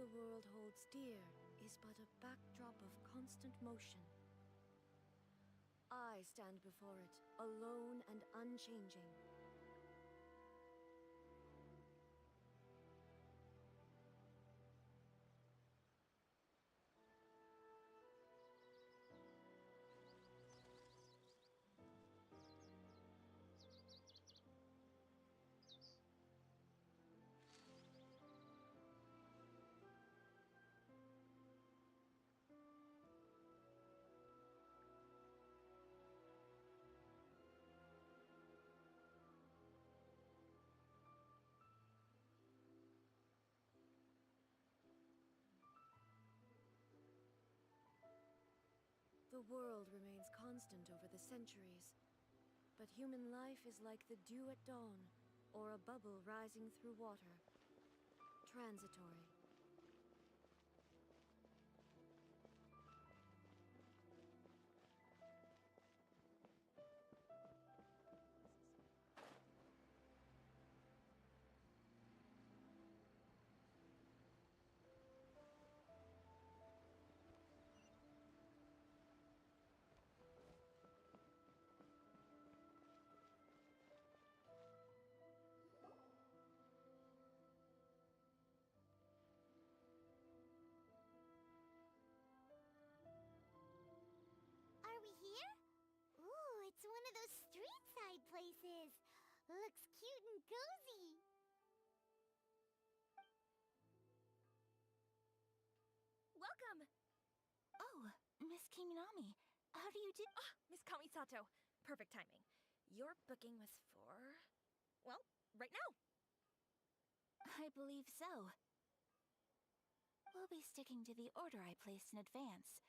the world holds dear is but a backdrop of constant motion. I stand before it, alone and unchanging. The world remains constant over the centuries, but human life is like the dew at dawn, or a bubble rising through water. Transitory. Are we here? Ooh, it's one of those street-side places. Looks cute and cozy. Welcome! Oh, Miss Kiminami, how do you do? Ah, Miss Kamisato. Perfect timing. Your booking was for... well, right now. I believe so. We'll be sticking to the order I placed in advance.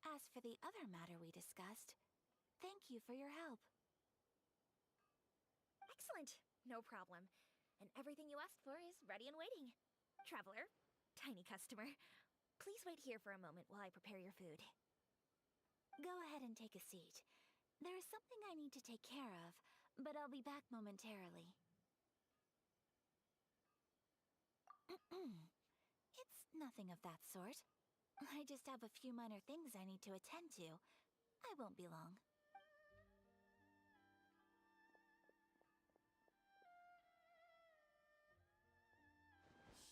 As for the other matter we discussed, thank you for your help. Excellent. No problem. And everything you asked for is ready and waiting. Traveler, tiny customer, please wait here for a moment while I prepare your food. Go ahead and take a seat. There is something I need to take care of, but I'll be back momentarily. It's nothing of that sort. I just have a few minor things I need to attend to. I won't be long.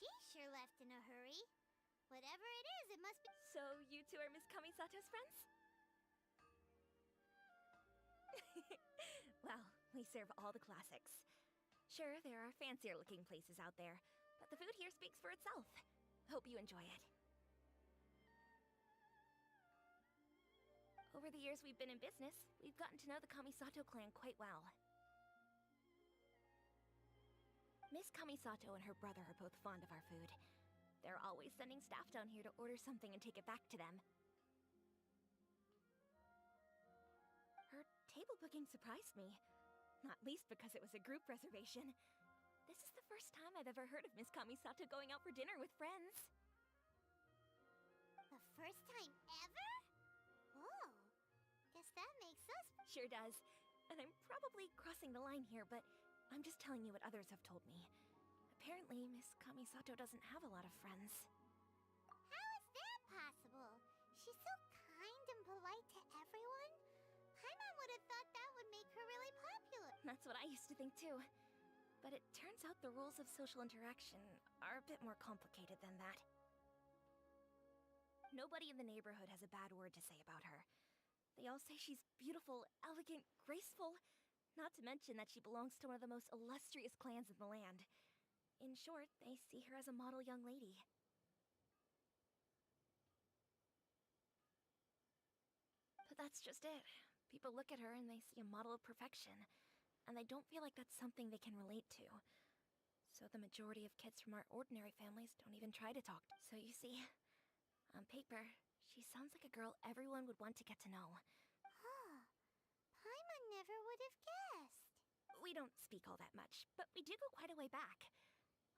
She sure left in a hurry. Whatever it is, it must be... So you two are Miss Kamisato's friends? Well, we serve all the classics. Sure, there are fancier-looking places out there, but the food here speaks for itself. Hope you enjoy it. Over the years we've been in business, we've gotten to know the Kamisato clan quite well. Miss Kamisato and her brother are both fond of our food. They're always sending staff down here to order something and take it back to them. Her table booking surprised me, not least because it was a group reservation. This is the first time I've ever heard of Miss Kamisato going out for dinner with friends. The first time ever? Oh, guess that makes us... Sure does. And I'm probably crossing the line here, but I'm just telling you what others have told me. Apparently, Miss Kamisato doesn't have a lot of friends. How is that possible? She's so kind and polite to everyone. Paimon would have thought that would make her really popular. That's what I used to think too. But it turns out the rules of social interaction are a bit more complicated than that. Nobody in the neighborhood has a bad word to say about her. They all say she's beautiful, elegant, graceful, not to mention that she belongs to one of the most illustrious clans in the land. In short, they see her as a model young lady. But that's just it. People look at her and they see a model of perfection, and they don't feel like that's something they can relate to. So the majority of kids from our ordinary families don't even try to talk. So you see, on paper, she sounds like a girl everyone would want to get to know. Huh. Paimon never would have guessed. We don't speak all that much, but we do go quite a way back.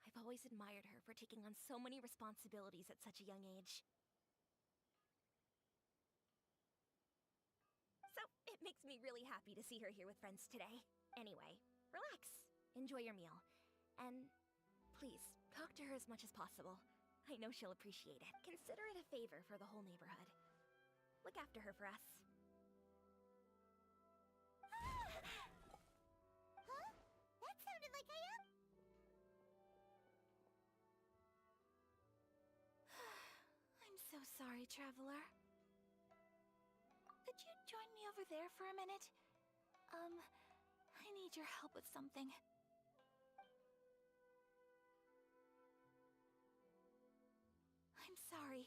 I've always admired her for taking on so many responsibilities at such a young age. So, it makes me really happy to see her here with friends today. Anyway, relax, enjoy your meal, and please, talk to her as much as possible. I know she'll appreciate it. Consider it a favor for the whole neighborhood. Look after her for us. Huh? That sounded like I am. I'm so sorry, Traveler. Could you join me over there for a minute? I need your help with something. I'm sorry.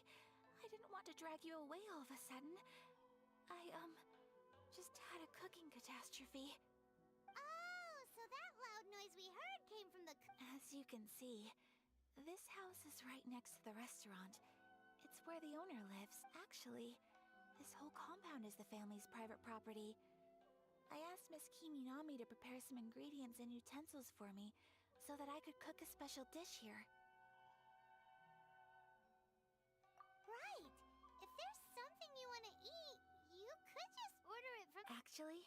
I didn't want to drag you away all of a sudden. I, just had a cooking catastrophe. Oh, so that loud noise we heard came from the As you can see, this house is right next to the restaurant. It's where the owner lives. Actually, this whole compound is the family's private property. I asked Miss Kiminami to prepare some ingredients and utensils for me so that I could cook a special dish here. Right. If there's something you want to eat, you could just order it from... Actually,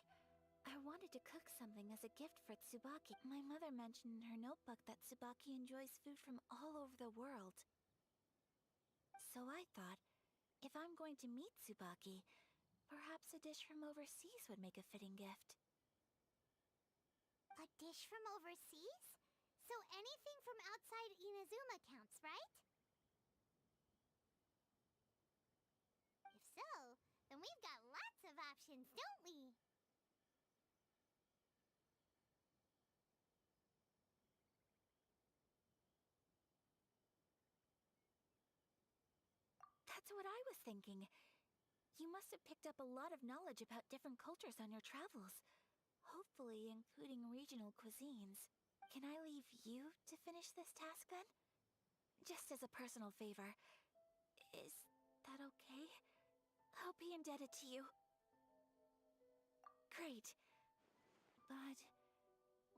I wanted to cook something as a gift for Tsubaki. My mother mentioned in her notebook that Tsubaki enjoys food from all over the world. So I thought, if I'm going to meet Tsubaki, perhaps a dish from overseas would make a fitting gift. A dish from overseas? So anything from outside Inazuma counts, right? If so, then we've got lots of options, don't we? That's what I was thinking. You must have picked up a lot of knowledge about different cultures on your travels, hopefully including regional cuisines. Can I leave you to finish this task then? Just as a personal favor. Is that okay? I'll be indebted to you. Great. But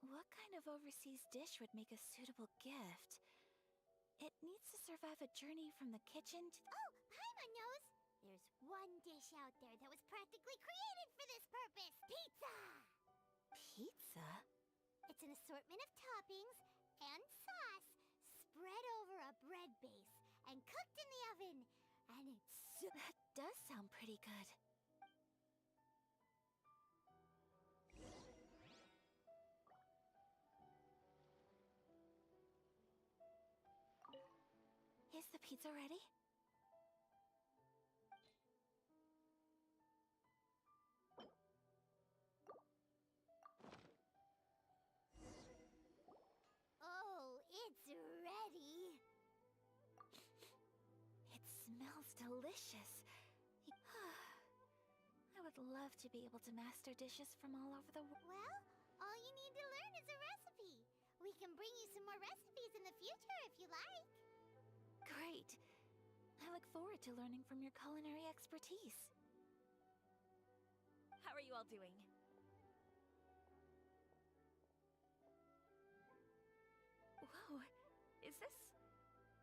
what kind of overseas dish would make a suitable gift? It needs to survive a journey from the kitchen to... Oh, Paimon knows! There's one dish out there that was practically created for this purpose. Pizza! Pizza? It's an assortment of toppings and sauce spread over a bread base and cooked in the oven. And it's so... That does sound pretty good. Is the pizza ready? Oh, it's ready. It smells delicious. I would love to be able to master dishes from all over the world. Well, all you need to learn is a recipe. We can bring you some more recipes in the future if you like. Great. I look forward to learning from your culinary expertise. How are you all doing? Whoa, is this...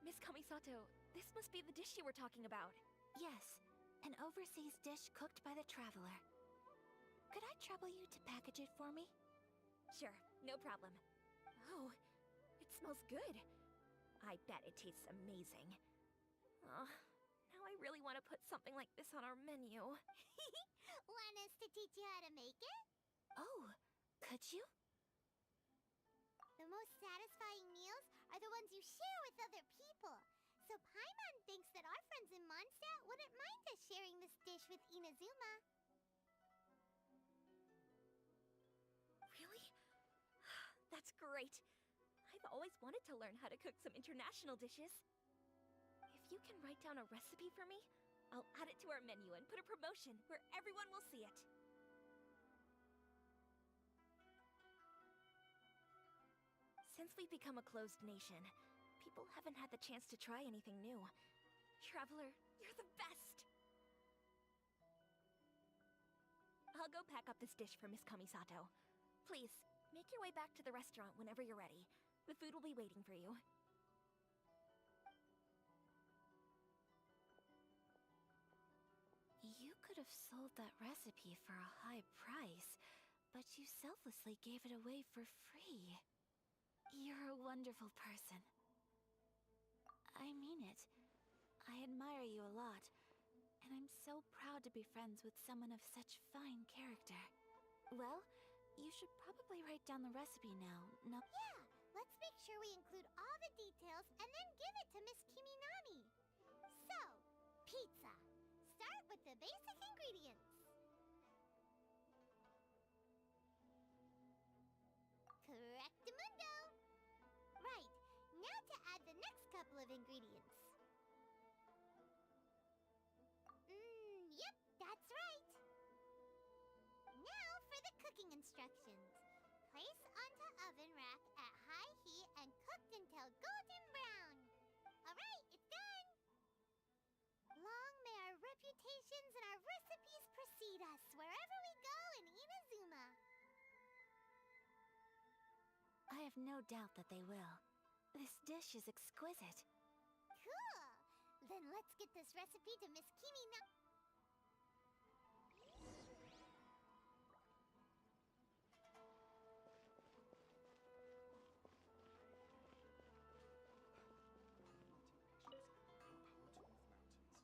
Miss Kamisato, this must be the dish you were talking about. Yes, an overseas dish cooked by the traveler. Could I trouble you to package it for me? Sure, no problem. Oh, it smells good. I bet it tastes amazing. Now I really want to put something like this on our menu. Want us to teach you how to make it? Oh, could you? The most satisfying meals are the ones you share with other people. So Paimon thinks that our friends in Mondstadt wouldn't mind us sharing this dish with Inazuma. Really? That's great. I've always wanted to learn how to cook some international dishes. If you can write down a recipe for me, I'll add it to our menu and put a promotion where everyone will see it. Since we've become a closed nation, people haven't had the chance to try anything new. Traveler, you're the best! I'll go pack up this dish for Miss Kamisato. Please, make your way back to the restaurant whenever you're ready. The food will be waiting for you. You could have sold that recipe for a high price, but you selflessly gave it away for free. You're a wonderful person. I mean it. I admire you a lot, and I'm so proud to be friends with someone of such fine character. Well, you should probably write down the recipe now. No. Yeah, let's make sure we include all the details and then give it to Miss Kiminami. So, pizza. Start with the basic ingredients. Correctamundo. Right, now to add the next couple of ingredients. Yep, that's right. Now for the cooking instructions. Place onto oven rack at high heat and cooked until golden brown. Alright, it's done! Long may our reputations and our recipes precede us wherever we go in Inazuma. I have no doubt that they will. This dish is exquisite. Cool! Then let's get this recipe to Miss Kiminami.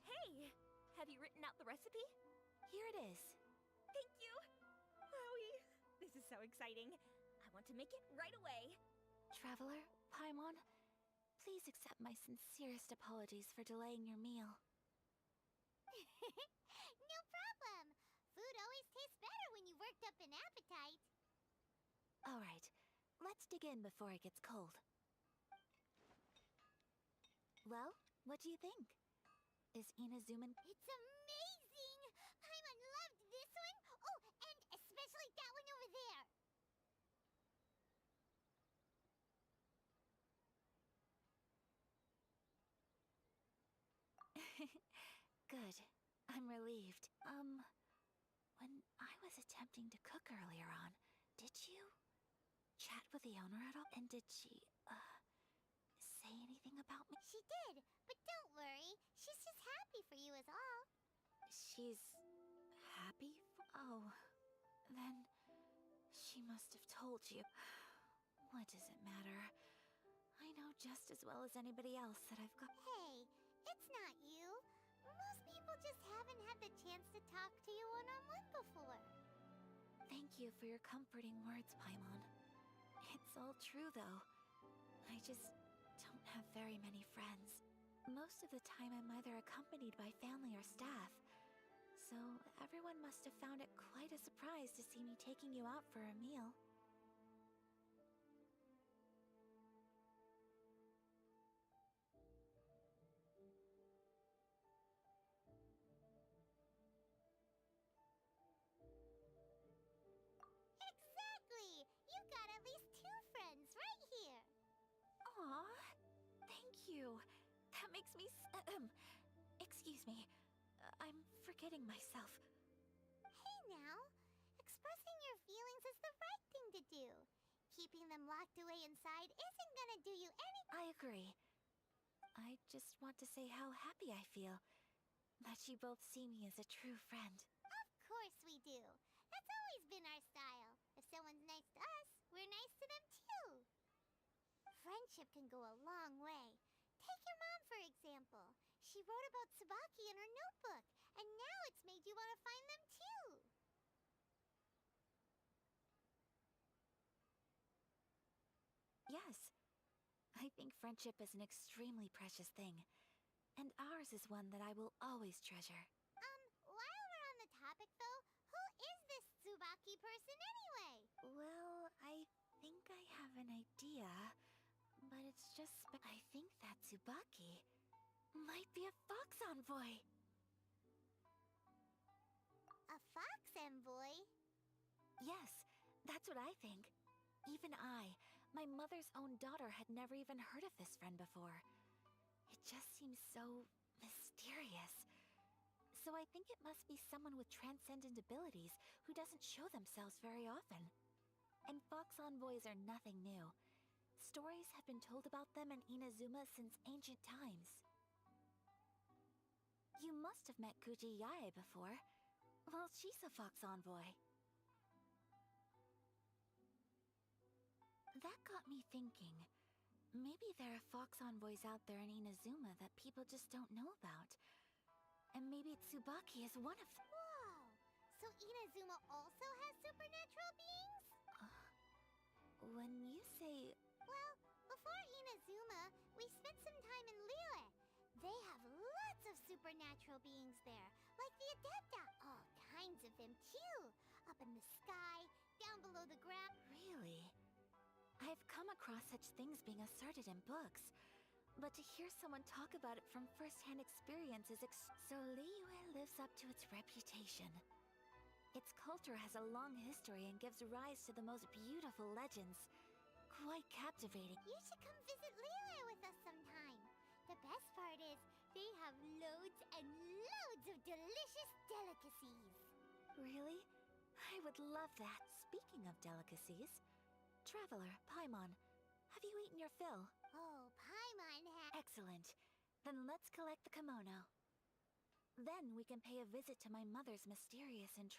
Hey! Have you written out the recipe? Here it is. Thank you! Wowie! This is so exciting. I want to make it right away. Traveler, Paimon, please accept my sincerest apologies for delaying your meal. No problem. Food always tastes better when you worked up an appetite. All right, let's dig in before it gets cold. Well, what do you think? Is Inazuma... It's amazing! Paimon loved this one. Oh, and especially that one over there. Good. I'm relieved. When I was attempting to cook earlier on, did you chat with the owner at all? And did she, say anything about me? She did, but don't worry. She's just happy for you is all. She's happy? Oh, then she must have told you. What does it matter? I know just as well as anybody else that I've got... Hey, it's not you. Most people just haven't had the chance to talk to you one-on-one before. Thank you for your comforting words, Paimon. It's all true, though. I just don't have very many friends. Most of the time I'm either accompanied by family or staff. So everyone must have found it quite a surprise to see me taking you out for a meal. Exactly! You got at least 2 friends right here. Aw, thank you. That makes me excuse me. I'm forgetting myself. Hey now, expressing your feelings is the right thing to do. Keeping them locked away inside isn't gonna do you any— I agree. I just want to say how happy I feel that you both see me as a true friend. Of course we do. That's always been our style. If someone's nice to us, we're nice to them too. Friendship can go a long way. Take your mom, for example. She wrote about Tsubaki in her notebook, and now it's made you want to find them too. Yes, I think friendship is an extremely precious thing, and ours is one that I will always treasure. While we're on the topic though, who is this Tsubaki person anyway? Well, I think I have an idea, but it's just... I think that Tsubaki might be a fox envoy. A fox envoy? Yes, that's what I think. Even I, my mother's own daughter, had never even heard of this friend before. It just seems so mysterious. So I think it must be someone with transcendent abilities who doesn't show themselves very often. And fox envoys are nothing new. Stories have been told about them in Inazuma since ancient times. You must have met Kuji Yae before. Well, she's a fox envoy. That got me thinking. Maybe there are fox envoys out there in Inazuma that people just don't know about. And maybe Tsubaki is one of them. Whoa! So Inazuma also has supernatural beings? When you say... Well, before Inazuma, we spent some time in Liyue. They have lots of supernatural beings there, like the Adepta. All kinds of them, too. Up in the sky, down below the ground. Really? I've come across such things being asserted in books, but to hear someone talk about it from first-hand experience is so Liyue lives up to its reputation. Its culture has a long history and gives rise to the most beautiful legends. Quite captivating. You should come visit Liyue with us sometime. The best part is, they have loads and loads of delicious delicacies. Really? I would love that. Speaking of delicacies, Traveler, Paimon, have you eaten your fill? Oh, Paimon has... Excellent. Then let's collect the kimono. Then we can pay a visit to my mother's mysterious and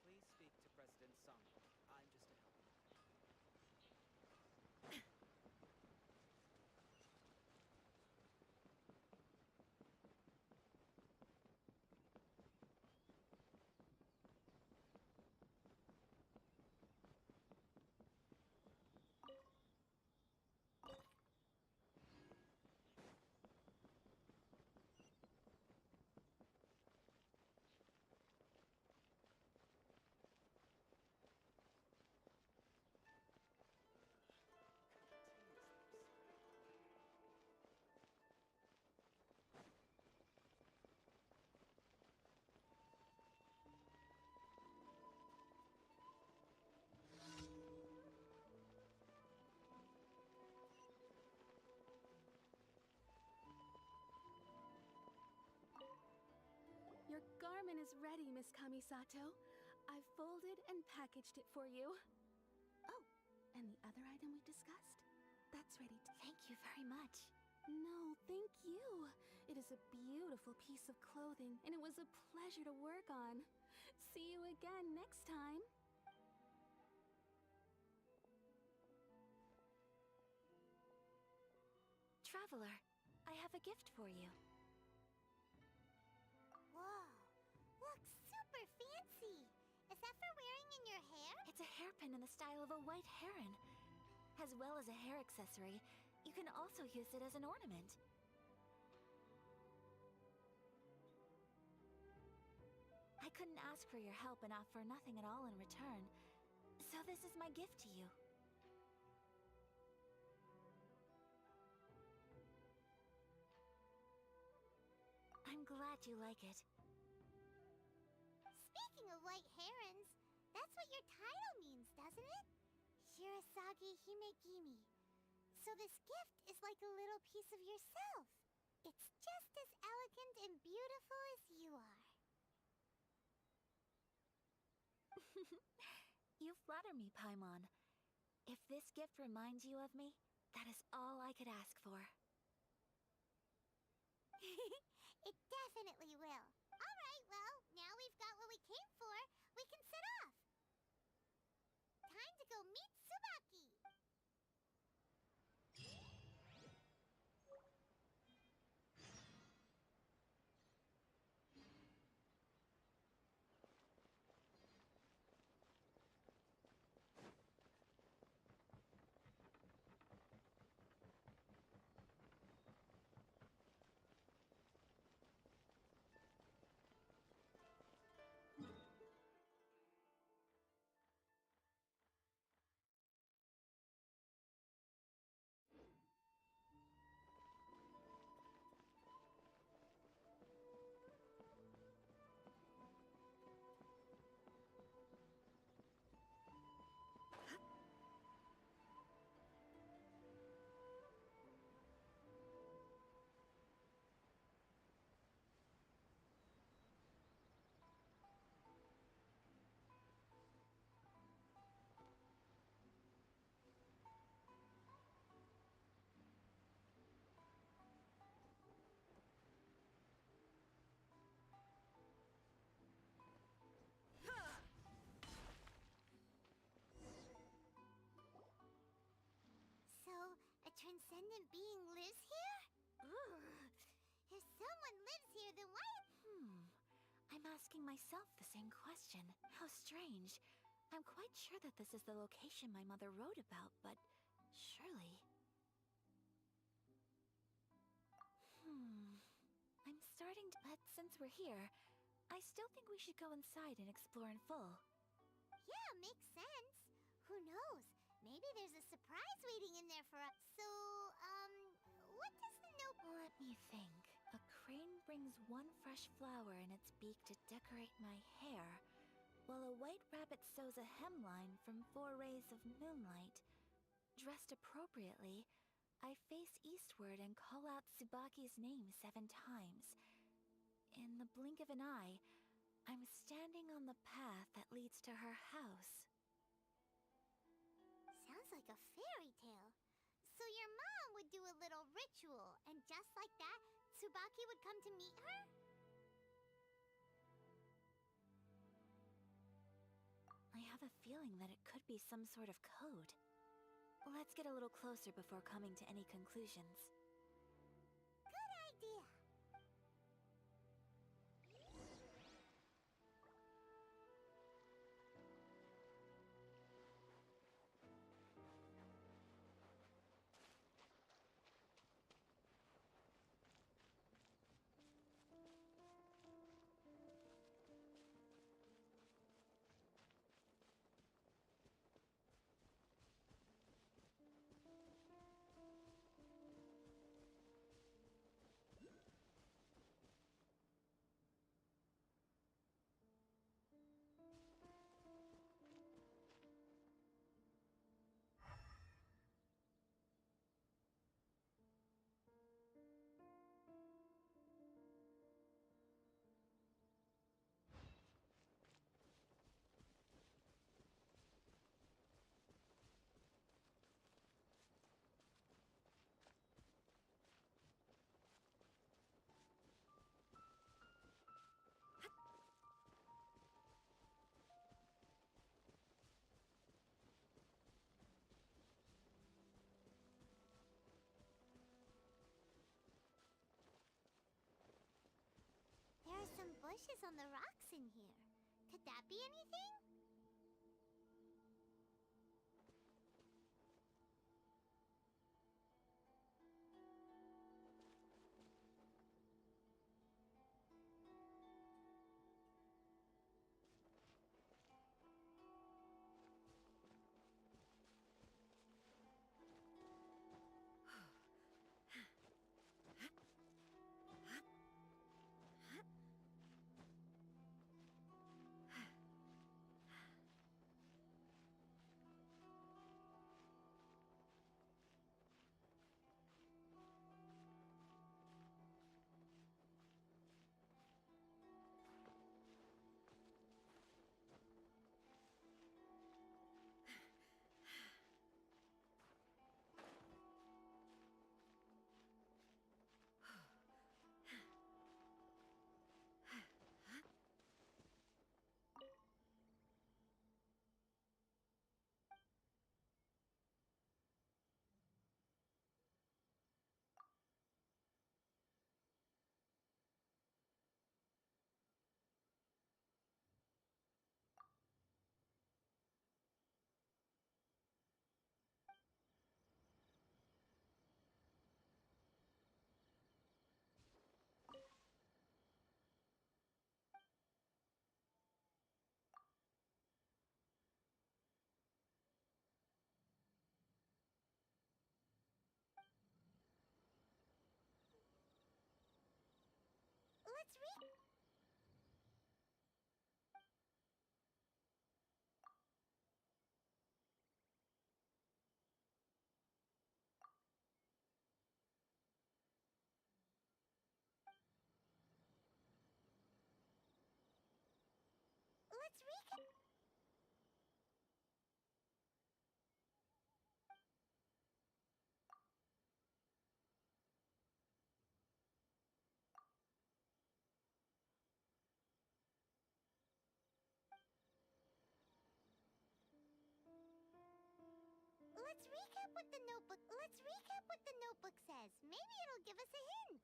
Please speak to President Sung. I'm just a helper. Your garment is ready, Miss Kamisato. I've folded and packaged it for you. Oh, and the other item we discussed? That's ready too. Thank you very much. No, thank you. It is a beautiful piece of clothing, and it was a pleasure to work on. See you again next time. Traveler, I have a gift for you. Whoa, looks super fancy. Is that for wearing in your hair? It's a hairpin in the style of a white heron. As well as a hair accessory, you can also use it as an ornament. I couldn't ask for your help and offer nothing at all in return, so this is my gift to you. I'm glad you like it. Speaking of white herons, that's what your title means, doesn't it? Shirasagi Himegimi. So this gift is like a little piece of yourself. It's just as elegant and beautiful as you are. You flatter me, Paimon. If this gift reminds you of me, that is all I could ask for. It definitely will. All right, well, now we've got what we came for. We can set off. Time to go meet sentient being lives here? Ugh. If someone lives here, then why? I'm asking myself the same question. How strange. I'm quite sure that this is the location my mother wrote about, but surely... I'm starting to... But since we're here, I still think we should go inside and explore in full. Yeah, makes sense. Who knows? Maybe there's a surprise waiting in there for us. So, what does the note... Let me think. A crane brings one fresh flower in its beak to decorate my hair, while a white rabbit sews a hemline from 4 rays of moonlight. Dressed appropriately, I face eastward and call out Tsubaki's name 7 times. In the blink of an eye, I'm standing on the path that leads to her house. Sounds like a fairy tale. So your mom would do a little ritual, and just like that, Tsubaki would come to meet her? I have a feeling that it could be some sort of code. Let's get a little closer before coming to any conclusions. Good idea. There are some bushes on the rocks in here. Could that be anything? what the notebook... Let's recap what the notebook says. Maybe it'll give us a hint.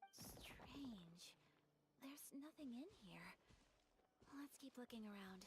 Strange. There's nothing in here. Let's keep looking around.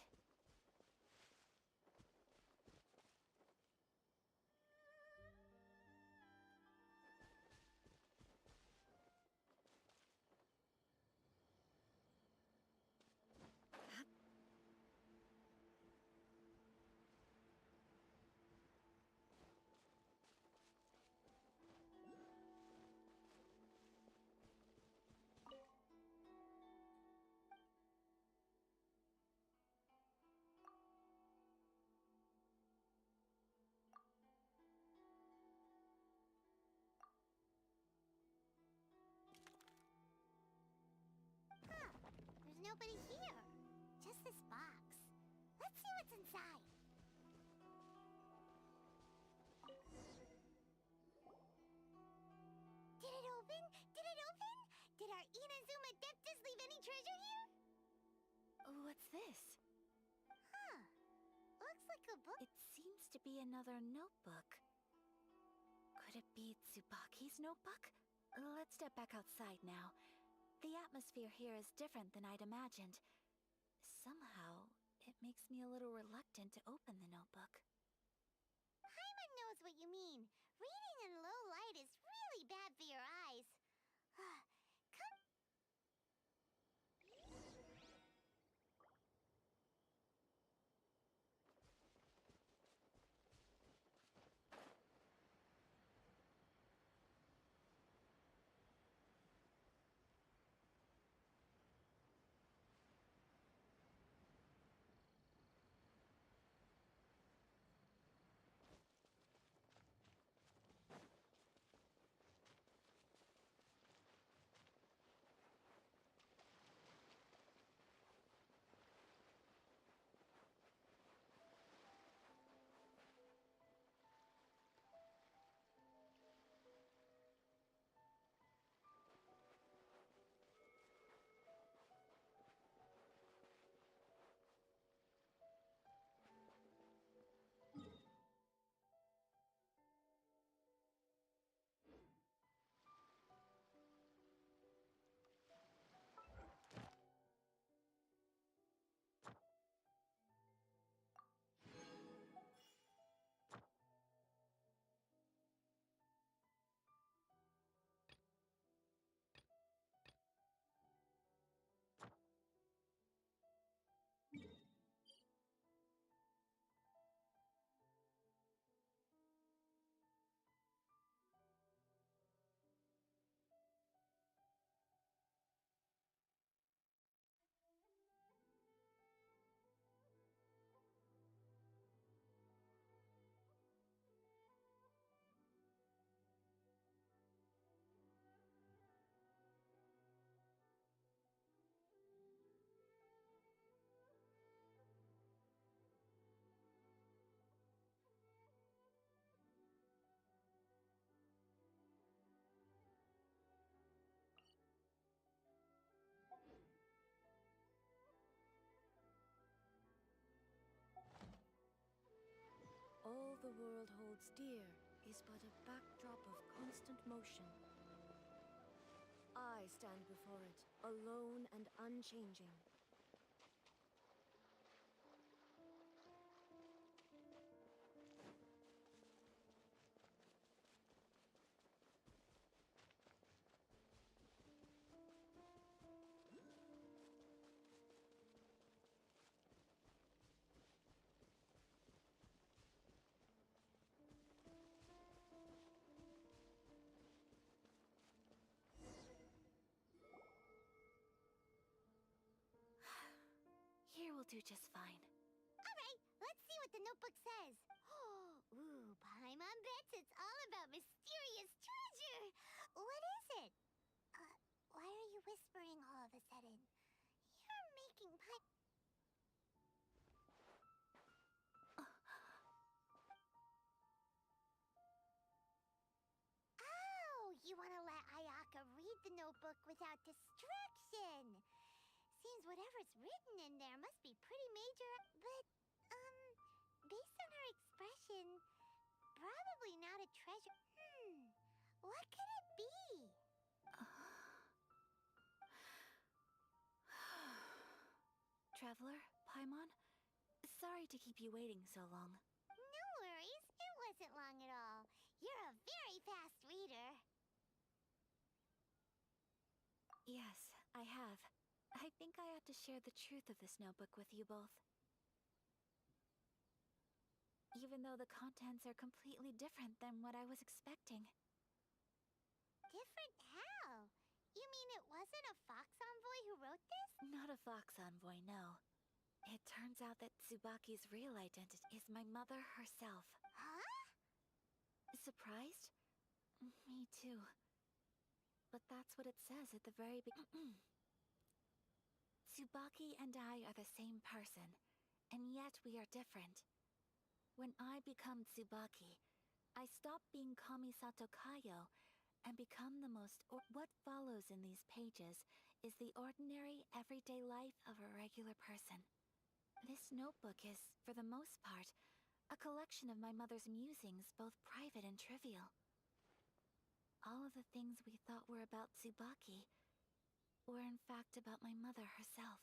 There's nobody here. Just this box. Let's see what's inside. Did it open? Did it open? Did our Inazuma Adeptus leave any treasure here? What's this? Huh. Looks like a book. It seems to be another notebook. Could it be Tsubaki's notebook? Let's step back outside now. The atmosphere here is different than I'd imagined. Somehow, it makes me a little reluctant to open the notebook. Paimon knows what you mean. Reading in low light is really bad for your eyes. Come... All the world holds dear is but a backdrop of constant motion. I stand before it, alone and unchanging. Here will do just fine. All right, let's see what the notebook says. Ooh, Paimon bets it's all about mysterious treasure. What is it? Why are whispering all of a sudden? You're making Oh, you want to let Ayaka read the notebook without distraction. Seems whatever's written in there must be pretty major, but, based on her expression, probably not a treasure. What could it be? Traveler, Paimon, sorry to keep you waiting so long. No worries, it wasn't long at all. You're a very fast reader. Yes, I have. I think I ought to share the truth of this notebook with you both. Even though the contents are completely different than what I was expecting. Different how? You mean it wasn't a fox envoy who wrote this? Not a fox envoy, no. It turns out that Tsubaki's real identity is my mother herself. Huh? Surprised? Me too. But that's what it says at the very beginning. Tsubaki and I are the same person, and yet we are different. When I become Tsubaki, I stop being Kamisato Kayo and become the most what follows in these pages is the ordinary, everyday life of a regular person. This notebook is, for the most part, a collection of my mother's musings, both private and trivial. All of the things we thought were about Tsubaki were in fact about my mother herself.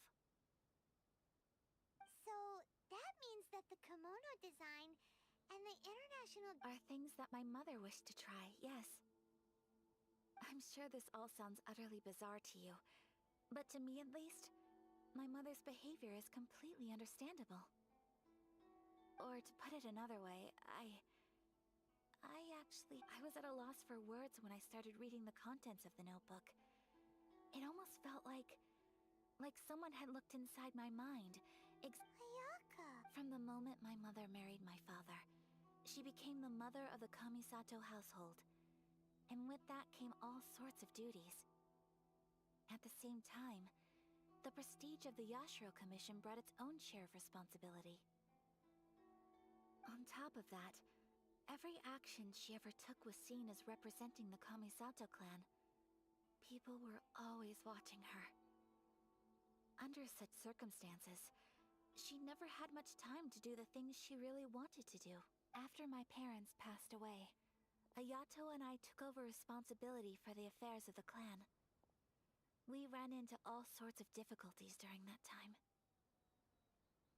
So, that means that the kimono design and the international... Are things that my mother wished to try, yes. I'm sure this all sounds utterly bizarre to you, but to me at least, my mother's behavior is completely understandable. Or to put it another way, I was at a loss for words when I started reading the contents of the notebook. It almost felt like someone had looked inside my mind. Ayaka! From the moment my mother married my father, she became the mother of the Kamisato household. And with that came all sorts of duties. At the same time, the prestige of the Yashiro Commission brought its own share of responsibility. On top of that, every action she ever took was seen as representing the Kamisato clan. People were always watching her. Under such circumstances, she never had much time to do the things she really wanted to do. After my parents passed away, Ayato and I took over responsibility for the affairs of the clan. We ran into all sorts of difficulties during that time.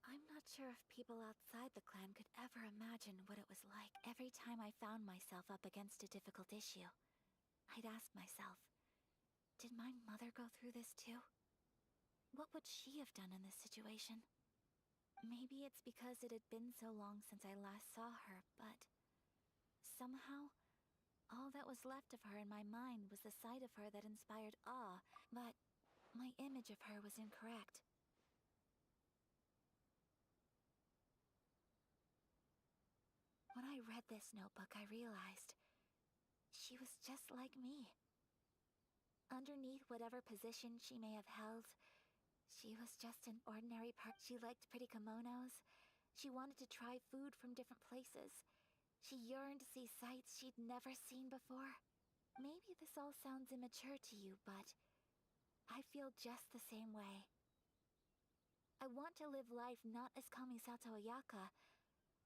I'm not sure if people outside the clan could ever imagine what it was like. Every time I found myself up against a difficult issue, I'd ask myself, did my mother go through this too? What would she have done in this situation? Maybe it's because it had been so long since I last saw her, but somehow, all that was left of her in my mind was the sight of her that inspired awe, but my image of her was incorrect. When I read this notebook, I realized she was just like me. Underneath whatever position she may have held, she was just an ordinary She liked pretty kimonos. She wanted to try food from different places. She yearned to see sights she'd never seen before. Maybe this all sounds immature to you, but I feel just the same way. I want to live life not as Kamisato Ayaka,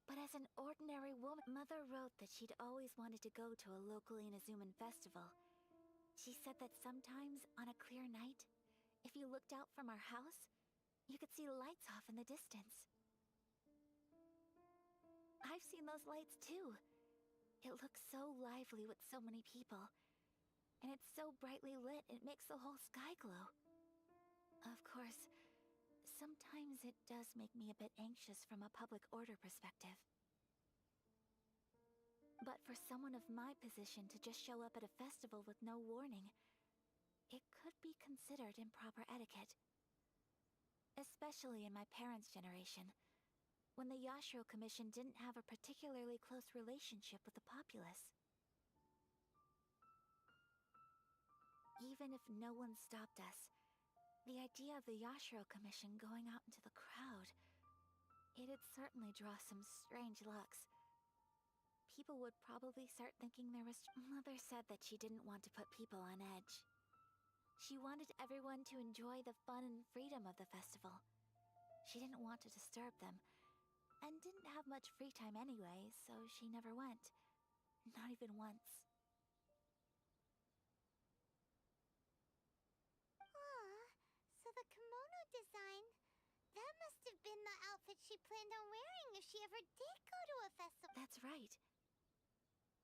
but as an ordinary woman. Mother wrote that she'd always wanted to go to a local Inazuman festival. She said that sometimes, on a clear night, if you looked out from our house, you could see lights off in the distance. I've seen those lights too. It looks so lively with so many people. And it's so brightly lit, it makes the whole sky glow. Of course, sometimes it does make me a bit anxious from a public order perspective. But for someone of my position to just show up at a festival with no warning, it could be considered improper etiquette. Especially in my parents' generation, when the Yashiro Commission didn't have a particularly close relationship with the populace. Even if no one stopped us, the idea of the Yashiro Commission going out into the crowd, it'd certainly draw some strange looks. People would probably start thinking there was... Mother said that she didn't want to put people on edge. She wanted everyone to enjoy the fun and freedom of the festival. She didn't want to disturb them, and didn't have much free time anyway, so she never went. Not even once. Aw, so the kimono design, that must have been the outfit she planned on wearing if she ever did go to a festival. That's right.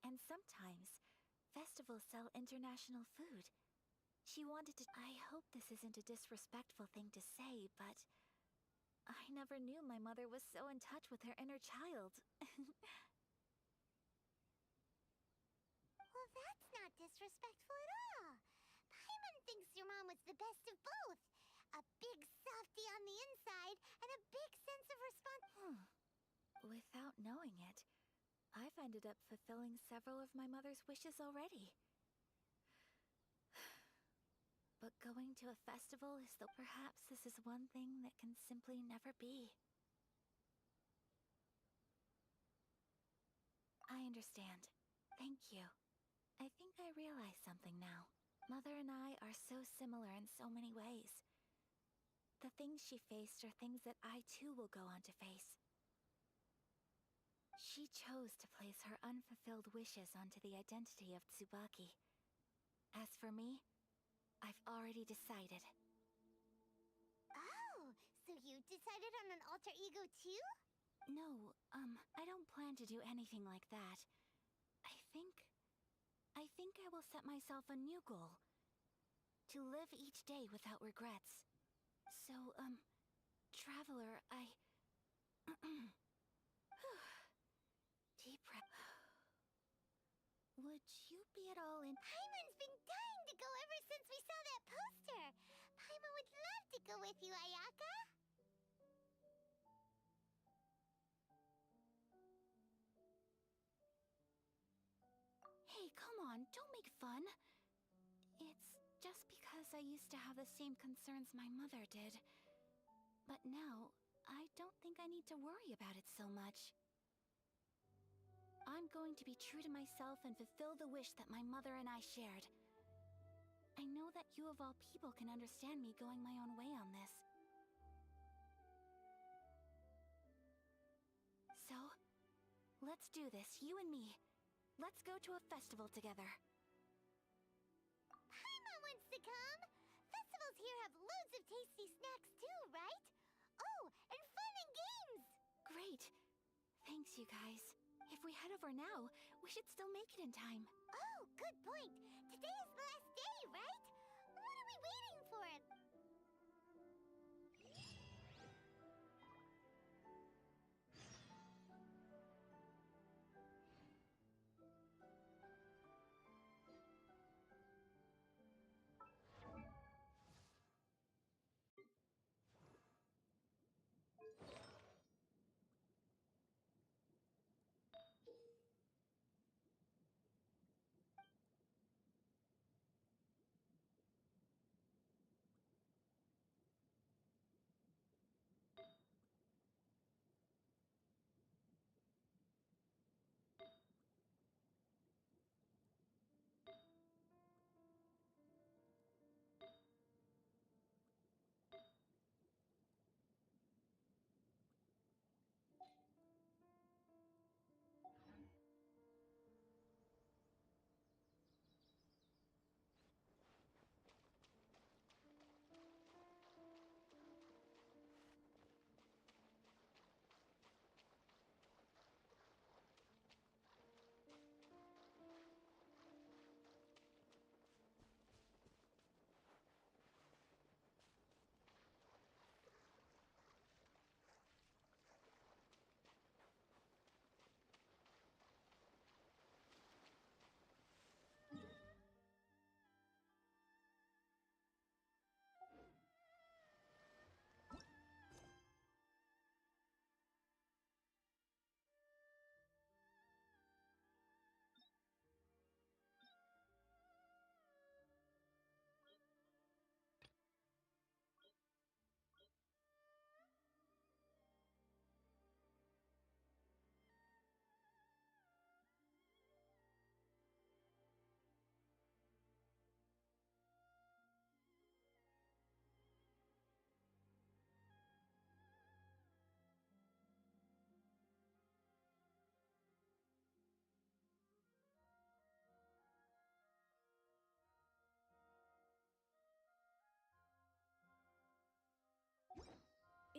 And sometimes, festivals sell international food. She wanted to... I hope this isn't a disrespectful thing to say, but... I never knew my mother was so in touch with her inner child. Well, that's not disrespectful at all. Paimon thinks your mom was the best of both. A big softie on the inside and a big sense of Without knowing it, I've ended up fulfilling several of my mother's wishes already. But going to a festival is the... Perhaps this is one thing that can simply never be. I understand. Thank you. I think I realize something now. Mother and I are so similar in so many ways. The things she faced are things that I too will go on to face. She chose to place her unfulfilled wishes onto the identity of Tsubaki. As for me, I've already decided. Oh, so you decided on an alter ego too? No, I don't plan to do anything like that. I think I will set myself a new goal. To live each day without regrets. So, Traveler, Deep breath. Would you be at all in... Paimon's been dying to go ever since we saw that poster. Paimon would love to go with you, Ayaka. Hey, come on, don't make fun. It's just because I used to have the same concerns my mother did. But now, I don't think I need to worry about it so much. I'm going to be true to myself and fulfill the wish that my mother and I shared. I know that you of all people can understand me going my own way on this. So, let's do this, you and me. Let's go to a festival together. Paimon wants to come. Festivals here have loads of tasty snacks too, right? Oh, and fun and games. Great. Thanks, you guys. If we head over now, we should still make it in time. Oh, good point. Today is the last day, right? What are we waiting for?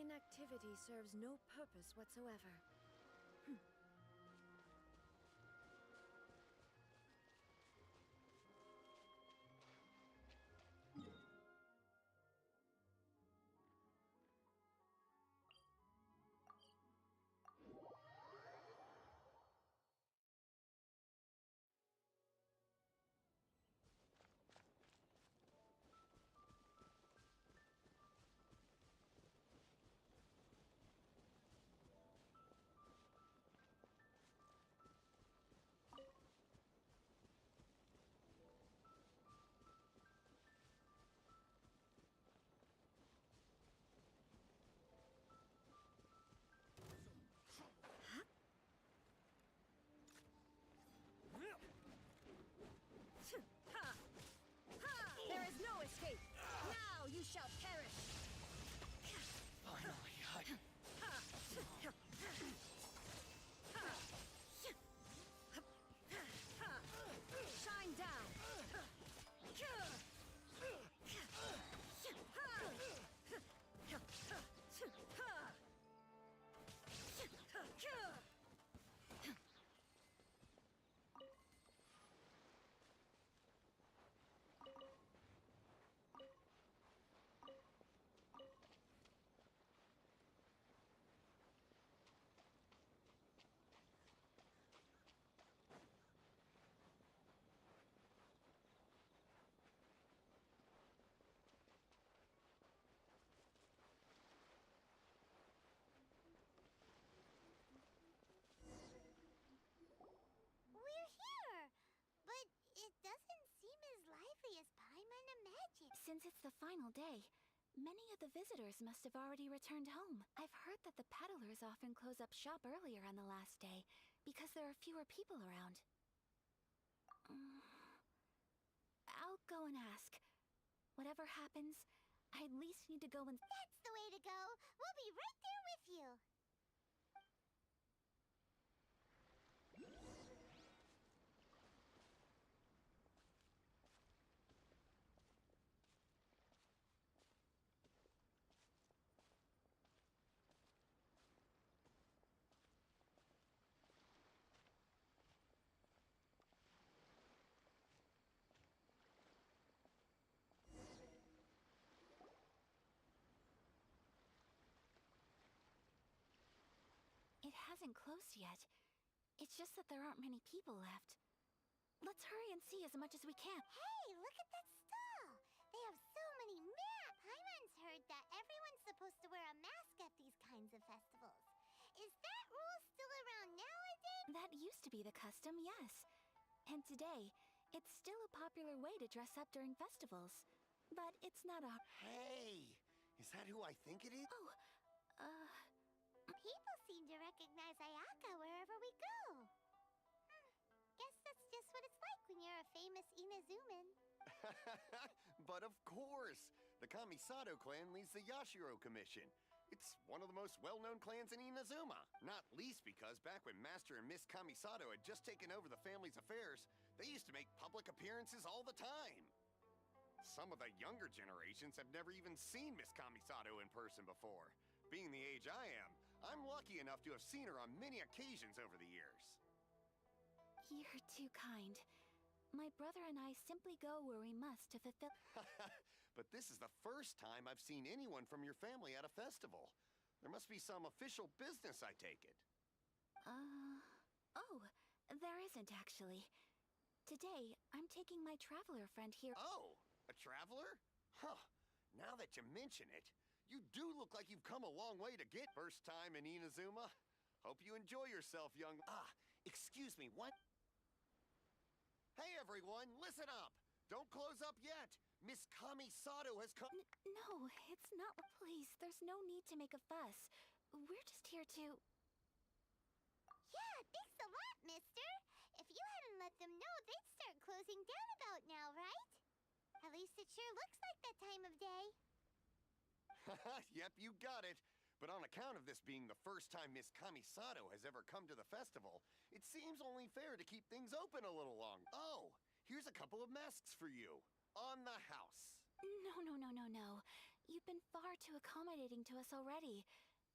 inactivity serves no purpose whatsoever. There is no escape! Now you shall perish! Finally, Shine down! We're here! But it doesn't seem as lively as Paimon imagined. Since it's the final day, many of the visitors must have already returned home. I've heard that the peddlers often close up shop earlier on the last day because there are fewer people around. I'll go and ask. Whatever happens, I at least need to go and... That's the way to go! We'll be right there with you! It hasn't closed yet. It's just that there aren't many people left. Let's hurry and see as much as we can. Hey, look at that stall! They have so many maps! Paimon's heard that everyone's supposed to wear a mask at these kinds of festivals. Is that rule still around nowadays? That used to be the custom, yes. And today, it's still a popular way to dress up during festivals. But it's not a... Hey! Is that who I think it is? Oh, People seem to recognize Ayaka wherever we go. Guess that's just what it's like when you're a famous Inazuman. But of course! The Kamisato clan leads the Yashiro Commission. It's one of the most well-known clans in Inazuma. Not least because back when Master and Miss Kamisato had just taken over the family's affairs, they used to make public appearances all the time. Some of the younger generations have never even seen Miss Kamisato in person before. Being the age I am, I'm lucky enough to have seen her on many occasions over the years. you're too kind. My brother and I simply go where we must to fulfill... But this is the first time I've seen anyone from your family at a festival. There must be some official business, I take it. Oh, there isn't actually. Today, I'm taking my traveler friend here. Oh, a traveler? Huh. Now that you mention it, you do look like you've come a long way to get first time in Inazuma. Hope you enjoy yourself, young... excuse me, what? Hey, everyone, listen up. Don't close up yet. Miss Kamisato has come... No, it's not... Please, there's no need to make a fuss. We're just here to... Yeah, thanks a lot, mister. If you hadn't let them know, they'd start closing down about now, right? At least it sure looks like that time of day. Yep, you got it. But on account of this being the first time Miss Kamisato has ever come to the festival, it seems only fair to keep things open a little long. Oh, here's a couple of masks for you. On the house. No. You've been far too accommodating to us already.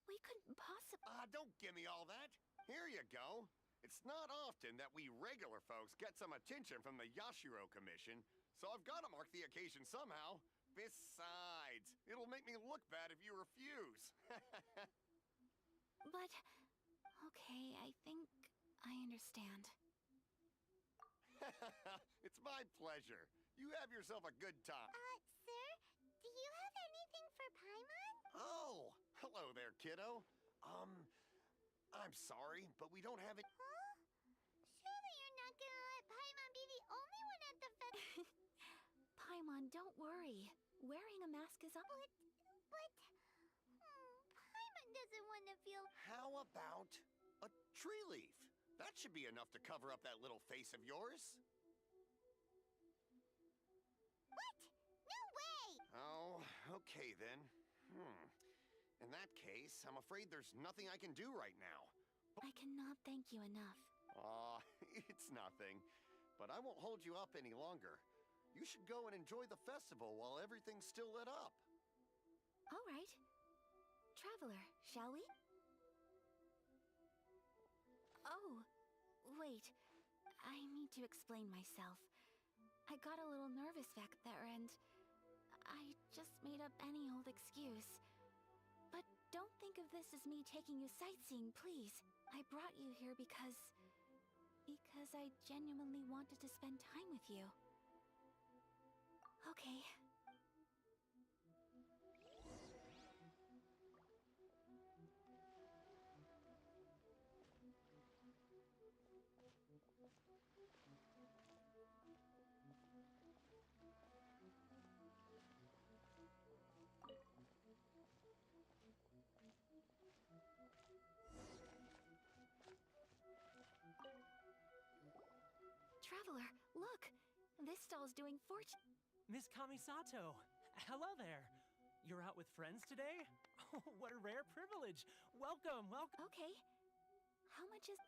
We couldn't possibly... Don't give me all that. Here you go. It's not often that we regular folks get some attention from the Yashiro Commission, so I've got to mark the occasion somehow. Besides, it'll make me look bad if you refuse. But... Okay, I think I understand. It's my pleasure. You have yourself a good time. Sir, do you have anything for Paimon? Oh, hello there, kiddo. I'm sorry, but we don't have it. Huh? Surely you're not gonna let Paimon be the only one at the Paimon, don't worry. Wearing a mask is... Paimon doesn't want to feel... How about a tree leaf? That should be enough to cover up that little face of yours. What? No way! Oh, okay then. In that case, I'm afraid there's nothing I can do right now. I cannot thank you enough. Aw, it's nothing. But I won't hold you up any longer. You should go and enjoy the festival while everything's still lit up. All right. Traveler, shall we? Oh, wait. I need to explain myself. I got a little nervous back there and I just made up any old excuse. But don't think of this as me taking you sightseeing, please. I brought you here because I genuinely wanted to spend time with you. Okay. Traveler, look! This stall's doing fortune. Miss Kamisato! Hello there! You're out with friends today? Oh, what a rare privilege! Welcome, welcome! Okay. How much is...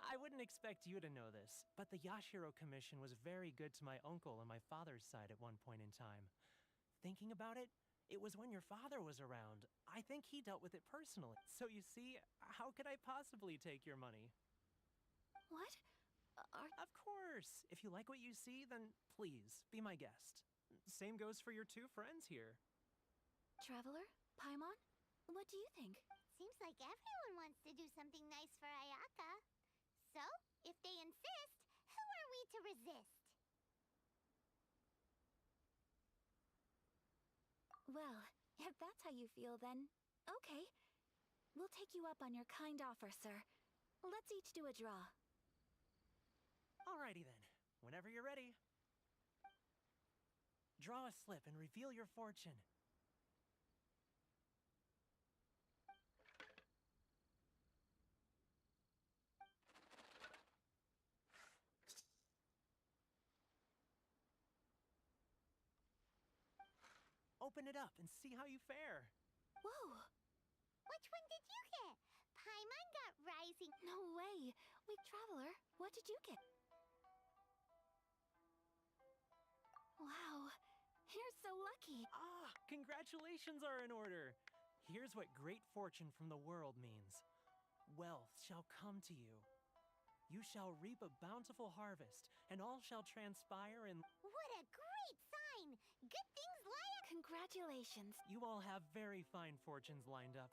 I wouldn't expect you to know this, but the Yashiro Commission was very good to my uncle on my father's side at one point in time. Thinking about it, it was when your father was around. I think he dealt with it personally. So you see, how could I possibly take your money? What? Of course! If you like what you see, then please, be my guest. Same goes for your two friends here. Traveler? Paimon? What do you think? Seems like everyone wants to do something nice for Ayaka. So, if they insist, who are we to resist? Well, if that's how you feel, then okay. We'll take you up on your kind offer, sir. Let's each do a draw. Alrighty then, whenever you're ready. Draw a slip and reveal your fortune. Open it up and see how you fare. Whoa! Which one did you get? Paimon got rising. No way! Wait, Traveler, what did you get? Wow, you're so lucky. Ah, congratulations are in order. Here's what great fortune from the world means. Wealth shall come to you. You shall reap a bountiful harvest, and all shall transpire in... What a great sign! Good things lie up. Congratulations. You all have very fine fortunes lined up.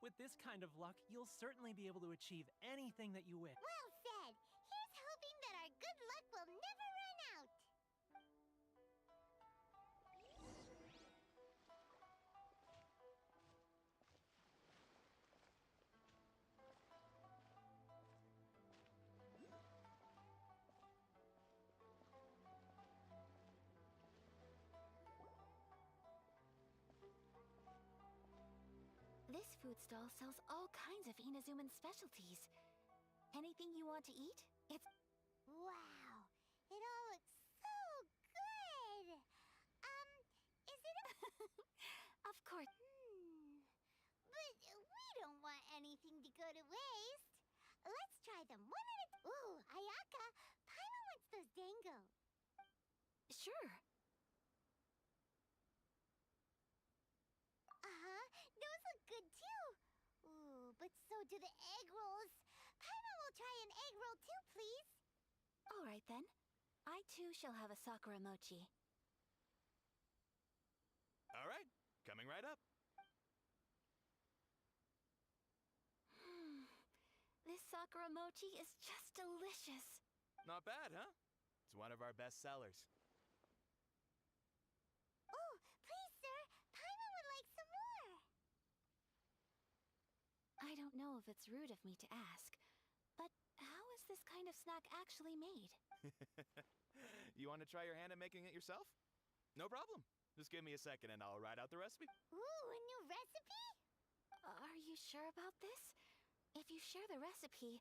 With this kind of luck, you'll certainly be able to achieve anything that you wish. Well said. Here's hoping that our good luck will never run out. This food stall sells all kinds of Inazuman specialties. Anything you want to eat? It's... Wow, it all looks so good. Is it a... Of course. But we don't want anything to go to waste. Let's try them one at a... Ooh, Ayaka, Paimon wants those dango. Sure. but so do the egg rolls. Paimon will try an egg roll too, please. All right then. I too shall have a sakura mochi. All right, coming right up. This sakura mochi is just delicious. Not bad, huh? It's one of our best sellers. Oh, please, sir. Paimon would like some more. I don't know if it's rude of me to ask, but how is this kind of snack actually made? You want to try your hand at making it yourself? No problem. Just give me a second and I'll write out the recipe. Ooh, a new recipe? Are you sure about this? If you share the recipe,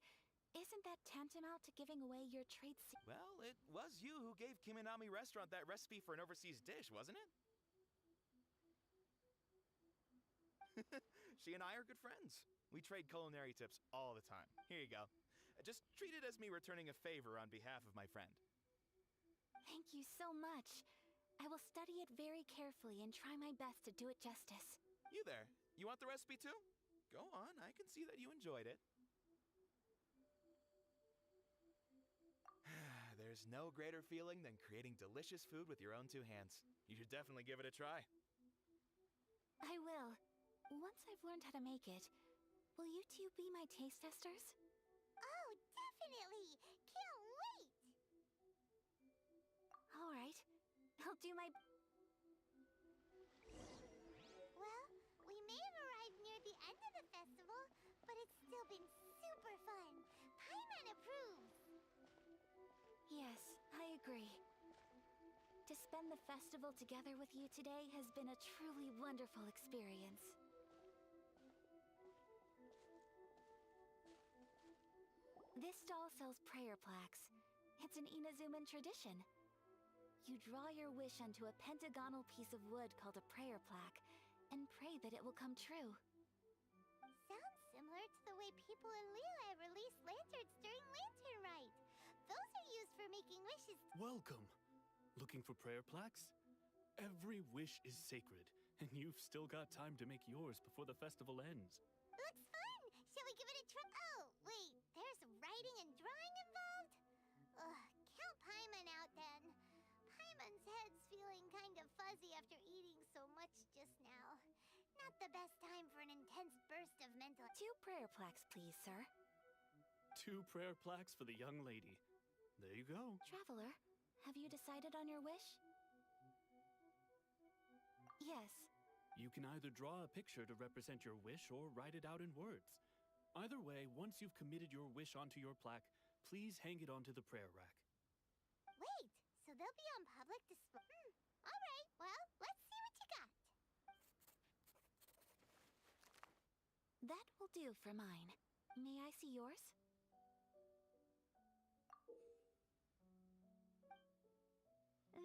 isn't that tantamount to giving away your trade secret? Well, it was you who gave Kiminami Restaurant that recipe for an overseas dish, wasn't it? She and I are good friends. We trade culinary tips all the time. Here you go. Just treat it as me returning a favor on behalf of my friend. Thank you so much. I will study it very carefully and try my best to do it justice. You there. You want the recipe too? Go on, I can see that you enjoyed it. There's no greater feeling than creating delicious food with your own two hands. You should definitely give it a try. I will. Once I've learned how to make it, will you two be my taste testers? Oh, definitely. Can't wait. All right. I'll do my... Well, we may have arrived near the end of the festival, but it's still been super fun. Paimon approves. Yes, I agree. To spend the festival together with you today has been a truly wonderful experience. This stall sells prayer plaques. It's an Inazuman tradition. You draw your wish onto a pentagonal piece of wood called a prayer plaque and pray that it will come true. Sounds similar to the way people in Liyue release lanterns during Lantern Rite. Those are used for making wishes. Welcome. Looking for prayer plaques? Every wish is sacred, and you've still got time to make yours before the festival ends. Looks fun! Shall we give it a try? Oh, wait, there's writing and drawing involved? Ugh, count Paimon out then. Paimon's head's feeling kind of fuzzy after eating so much just now. Not the best time for an intense burst of mental... 2 prayer plaques, please, sir. 2 prayer plaques for the young lady. There you go. Traveler, have you decided on your wish? Yes. You can either draw a picture to represent your wish or write it out in words. Either way, once you've committed your wish onto your plaque, please hang it onto the prayer rack. Wait, so they'll be on public display? All right, well, let's see what you got. That will do for mine. May I see yours?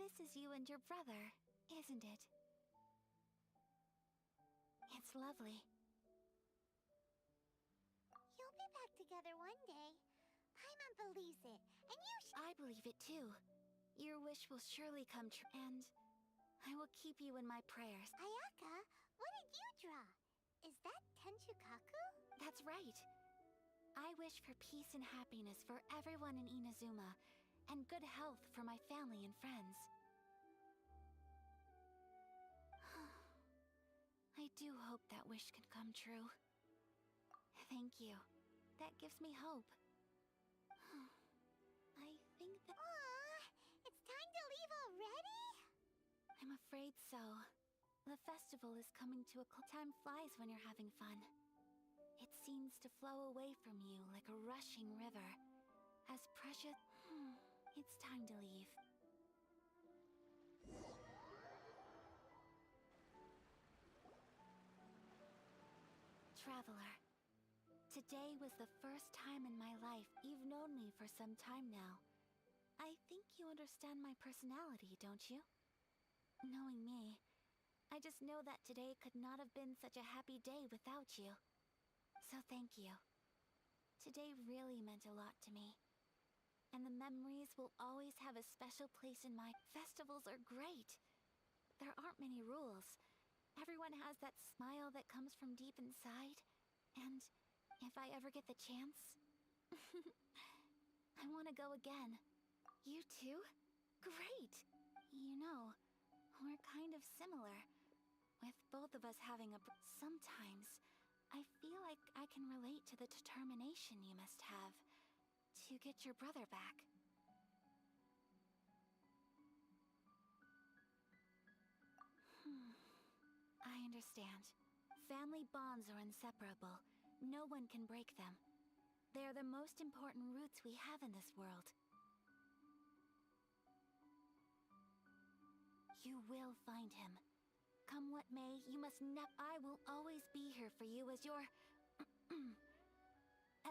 This is you and your brother, isn't it? It's lovely. You'll be back together one day. Paimon believes it, and you I believe it too. Your wish will surely come true, and I will keep you in my prayers. Ayaka, what did you draw? Is that Tenchukaku? That's right. I wish for peace and happiness for everyone in Inazuma, and good health for my family and friends. I do hope that wish can come true. Thank you. That gives me hope. I think that... Aw, it's time to leave already? I'm afraid so. The festival is coming to a time flies when you're having fun. It seems to flow away from you like a rushing river. As precious... It's time to leave. Traveler, today was the first time in my life you've known me for some time now. I think you understand my personality, don't you? Knowing me, I just know that today could not have been such a happy day without you. So thank you. Today really meant a lot to me. And the memories will always have a special place in my... Festivals are great. There aren't many rules. Everyone has that smile that comes from deep inside. And if I ever get the chance. I want to go again. You too? Great! You know, we're kind of similar, with both of us having a... Sometimes, I feel like I can relate to the determination you must have to get your brother back. I understand. Family bonds are inseparable. No one can break them. They are the most important roots we have in this world. You will find him. Come what may, you must I will always be here for you as your...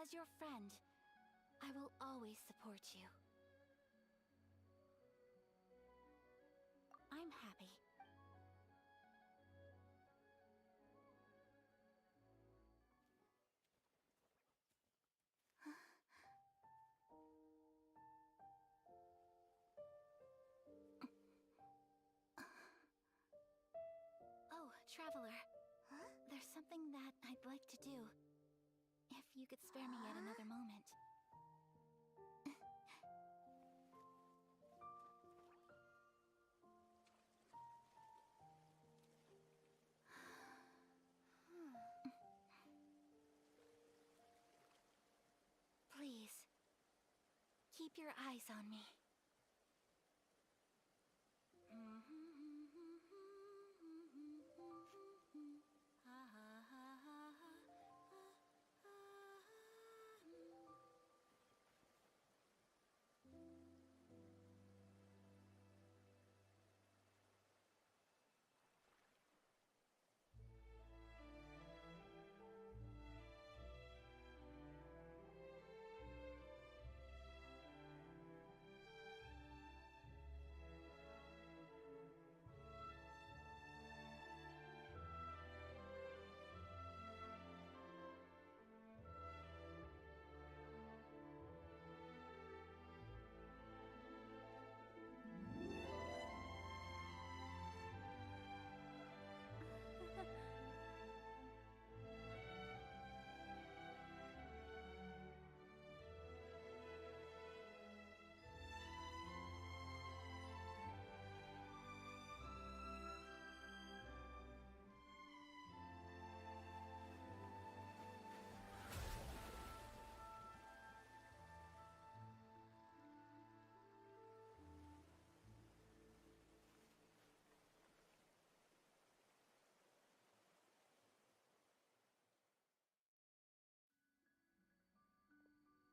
as your friend. I will always support you. I'm happy. Oh, Traveler. Huh? There's something that I'd like to do. If you could spare me yet another moment. Please, keep your eyes on me.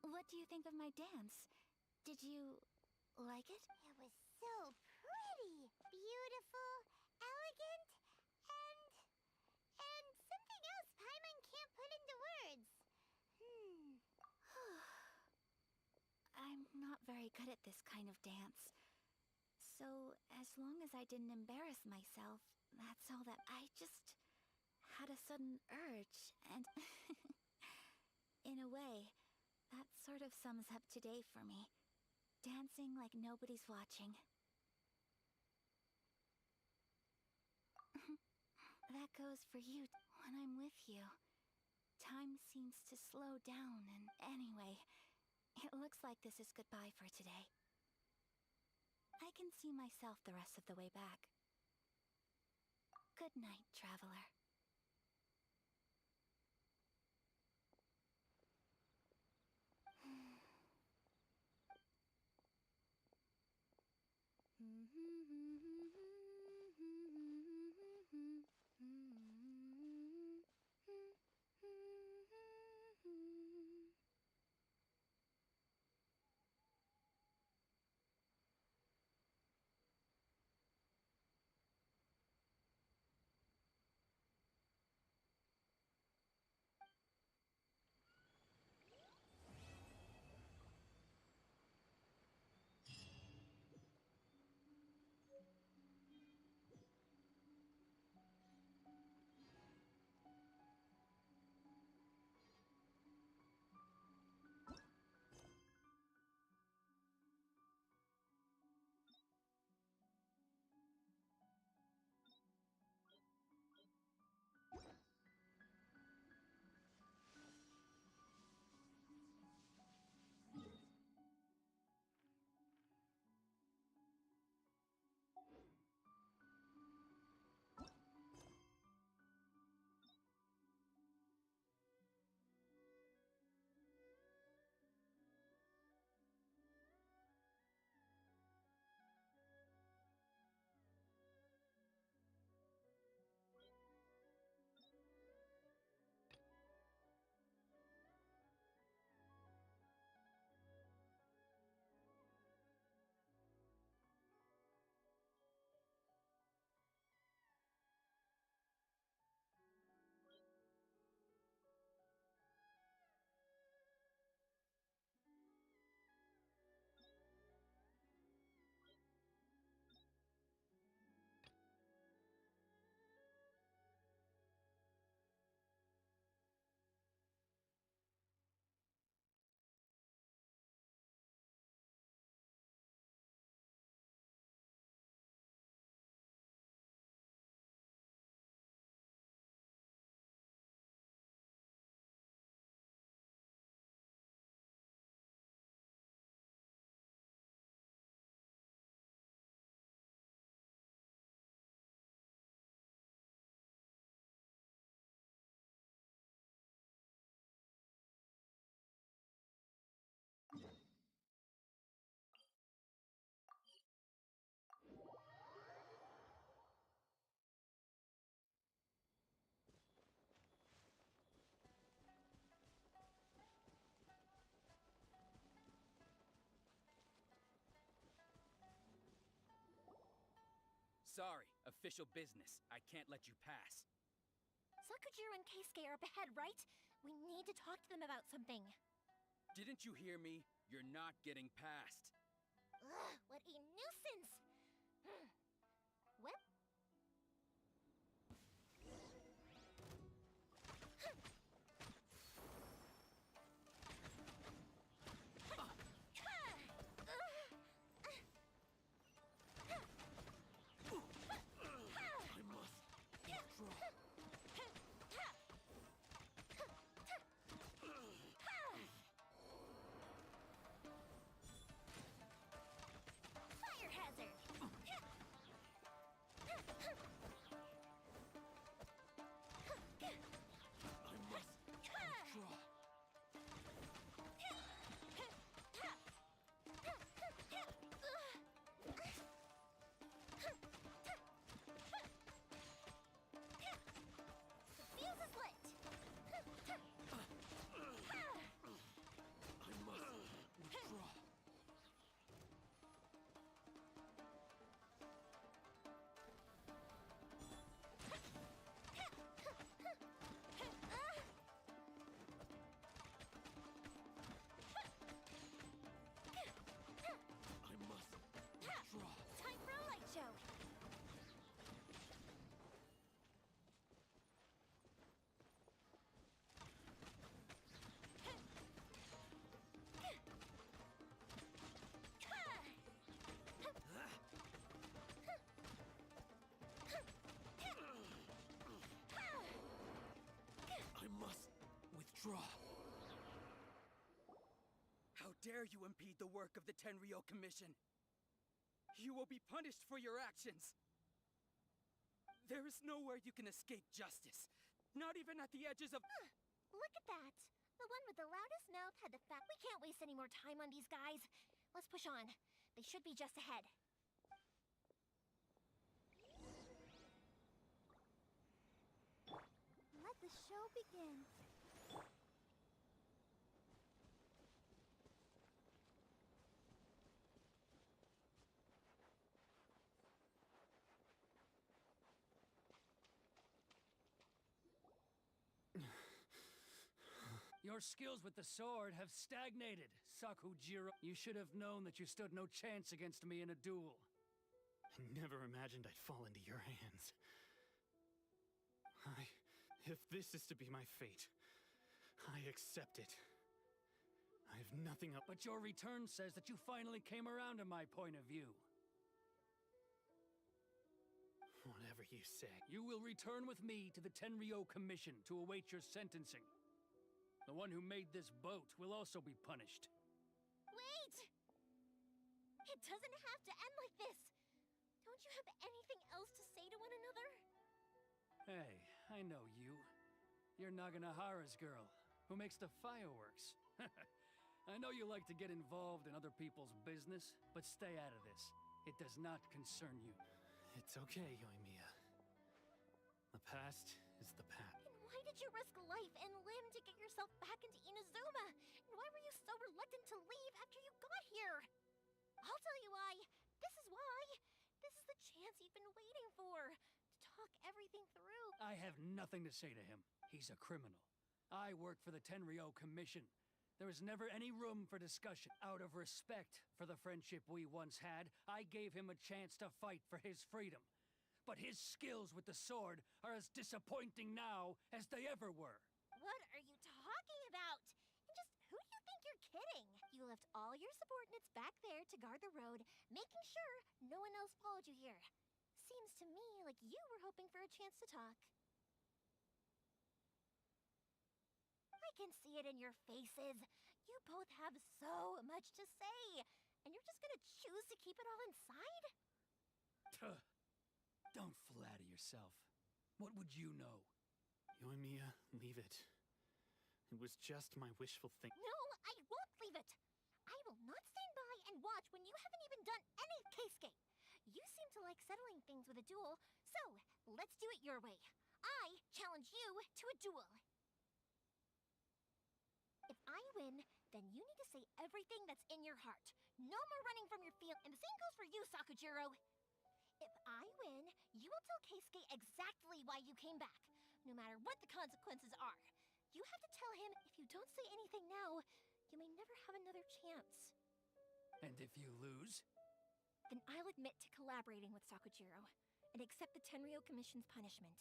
What do you think of my dance? Did you like it? It was so pretty, beautiful, elegant, and something else Paimon can't put into words. I'm not very good at this kind of dance. So, as long as I didn't embarrass myself, that's all that I just had a sudden urge, and in a way, that sort of sums up today for me. Dancing like nobody's watching. That goes for you. When I'm with you, time seems to slow down, and anyway, it looks like this is goodbye for today. I can see myself the rest of the way back. Good night, Traveler. Sorry, official business. I can't let you pass. Sakujiro and Keisuke are up ahead, right? We need to talk to them about something. Didn't you hear me? You're not getting past. Ugh, what a nuisance! Well, Fire hazard! the fuse is lit! Time for a light show! I must withdraw. How dare you impede the work of the Tenryou Commission? You will be punished for your actions. There is nowhere you can escape justice. Not even at the edges of... Look at that! The one with the loudest mouth had the fact. We can't waste any more time on these guys. Let's push on. They should be just ahead. Let the show begin. Your skills with the sword have stagnated, Sakujiro. You should have known that you stood no chance against me in a duel. I never imagined I'd fall into your hands. If this is to be my fate, I accept it. I have nothing else. But your return says that you finally came around to my point of view. Whatever you say. You will return with me to the Tenryou Commission to await your sentencing. The one who made this boat will also be punished. Wait! It doesn't have to end like this! Don't you have anything else to say to one another? Hey, I know you. You're Naganahara's girl, who makes the fireworks. I know you like to get involved in other people's business, but stay out of this. It does not concern you. It's okay, Yoimiya. The past is the past. And why did you risk life and limb to get yourself back into Inazuma? And why were you so reluctant to leave after you got here? I'll tell you why. This is why. This is the chance you've been waiting for. To talk everything through. I have nothing to say to him. He's a criminal. I work for the Tenryou Commission. There was never any room for discussion. Out of respect for the friendship we once had, I gave him a chance to fight for his freedom. But his skills with the sword are as disappointing now as they ever were. What are you talking about? And just who do you think you're kidding? You left all your subordinates back there to guard the road, making sure no one else followed you here. Seems to me like you were hoping for a chance to talk. I can see it in your faces. You both have so much to say, and you're just gonna choose to keep it all inside? Tuh. Don't flatter yourself. What would you know? Yoimiya, leave it. It was just my wishful thinking. No, I won't leave it. I will not stand by and watch when you haven't even done any Keisuke. You seem to like settling things with a duel, so let's do it your way. I challenge you to a duel. If I win, then you need to say everything that's in your heart. No more running from your field, and the same goes for you, Sakujiro. If I win, Keisuke exactly why you came back, no matter what the consequences are. You have to tell him if you don't say anything now, you may never have another chance. And if you lose? Then I'll admit to collaborating with Sakujiro and accept the Tenryou Commission's punishment.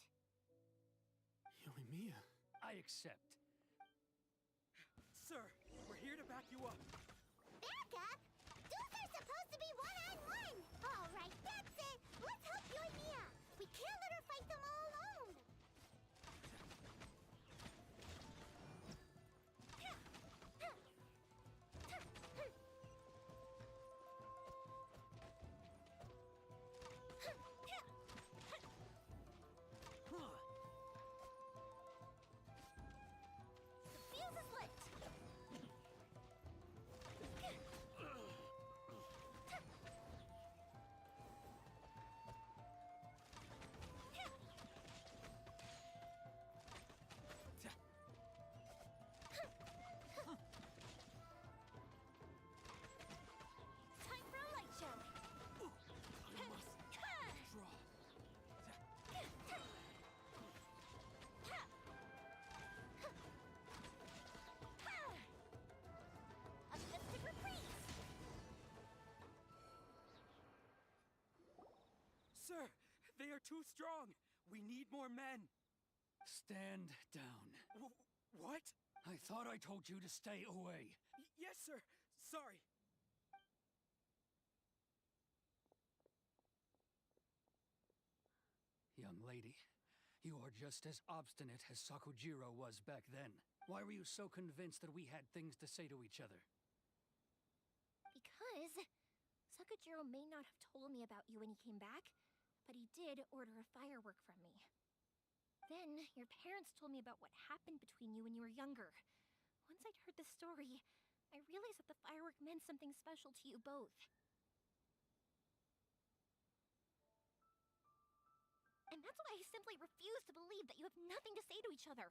Yoimiya. I accept. Sir, we're here to back you up. Back up? Those are supposed to be one-on-one! All right, that's it! Let's help Yoimiya! We can't let her fight them all alone! The fuse is lit! Time for a light show! A festive reprise! Sir, they are too strong. We need more men. Stand down. What? I thought I told you to stay away. Yes, sir. Sorry. Young lady, you are just as obstinate as Sakujiro was back then. Why were you so convinced that we had things to say to each other? Because Sakujiro may not have told me about you when he came back, but he did order a firework from me. Then, your parents told me about what happened between you when you were younger. Once I'd heard the story, I realized that the firework meant something special to you both. And that's why I simply refuse to believe that you have nothing to say to each other.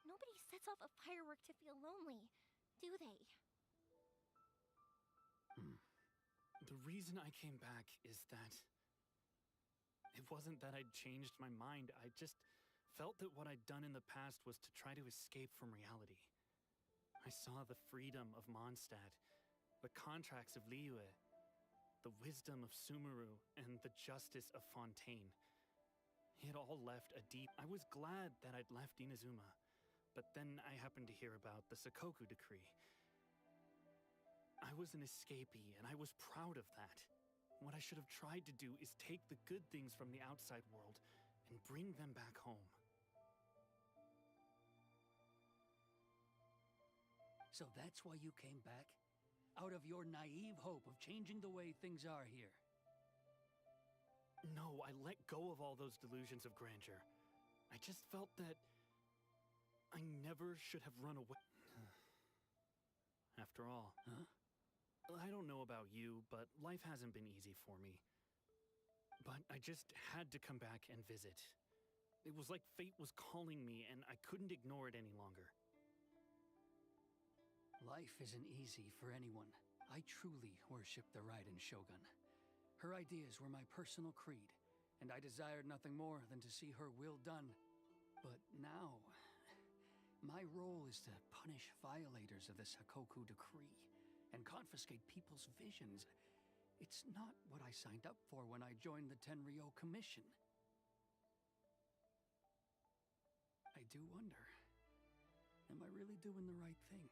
Nobody sets off a firework to feel lonely, do they? The reason I came back is that it wasn't that I'd changed my mind. I just felt that what I'd done in the past was to try to escape from reality. I saw the freedom of Mondstadt, the contracts of Liyue, the wisdom of Sumeru, and the justice of Fontaine. It all left a deep... I was glad that I'd left Inazuma, but then I happened to hear about the Sakoku decree. I was an escapee, and I was proud of that. What I should have tried to do is take the good things from the outside world and bring them back home. So that's why you came back? Out of your naive hope of changing the way things are here? No, I let go of all those delusions of grandeur. I just felt that I never should have run away. After all, I don't know about you, but life hasn't been easy for me. But I just had to come back and visit. It was like fate was calling me, and I couldn't ignore it any longer. Life isn't easy for anyone. I truly worship the Raiden Shogun. Her ideas were my personal creed, and I desired nothing more than to see her will done. But now, my role is to punish violators of the Sakoku decree and confiscate people's visions. It's not what I signed up for when I joined the Tenryou Commission. I do wonder, am I really doing the right thing?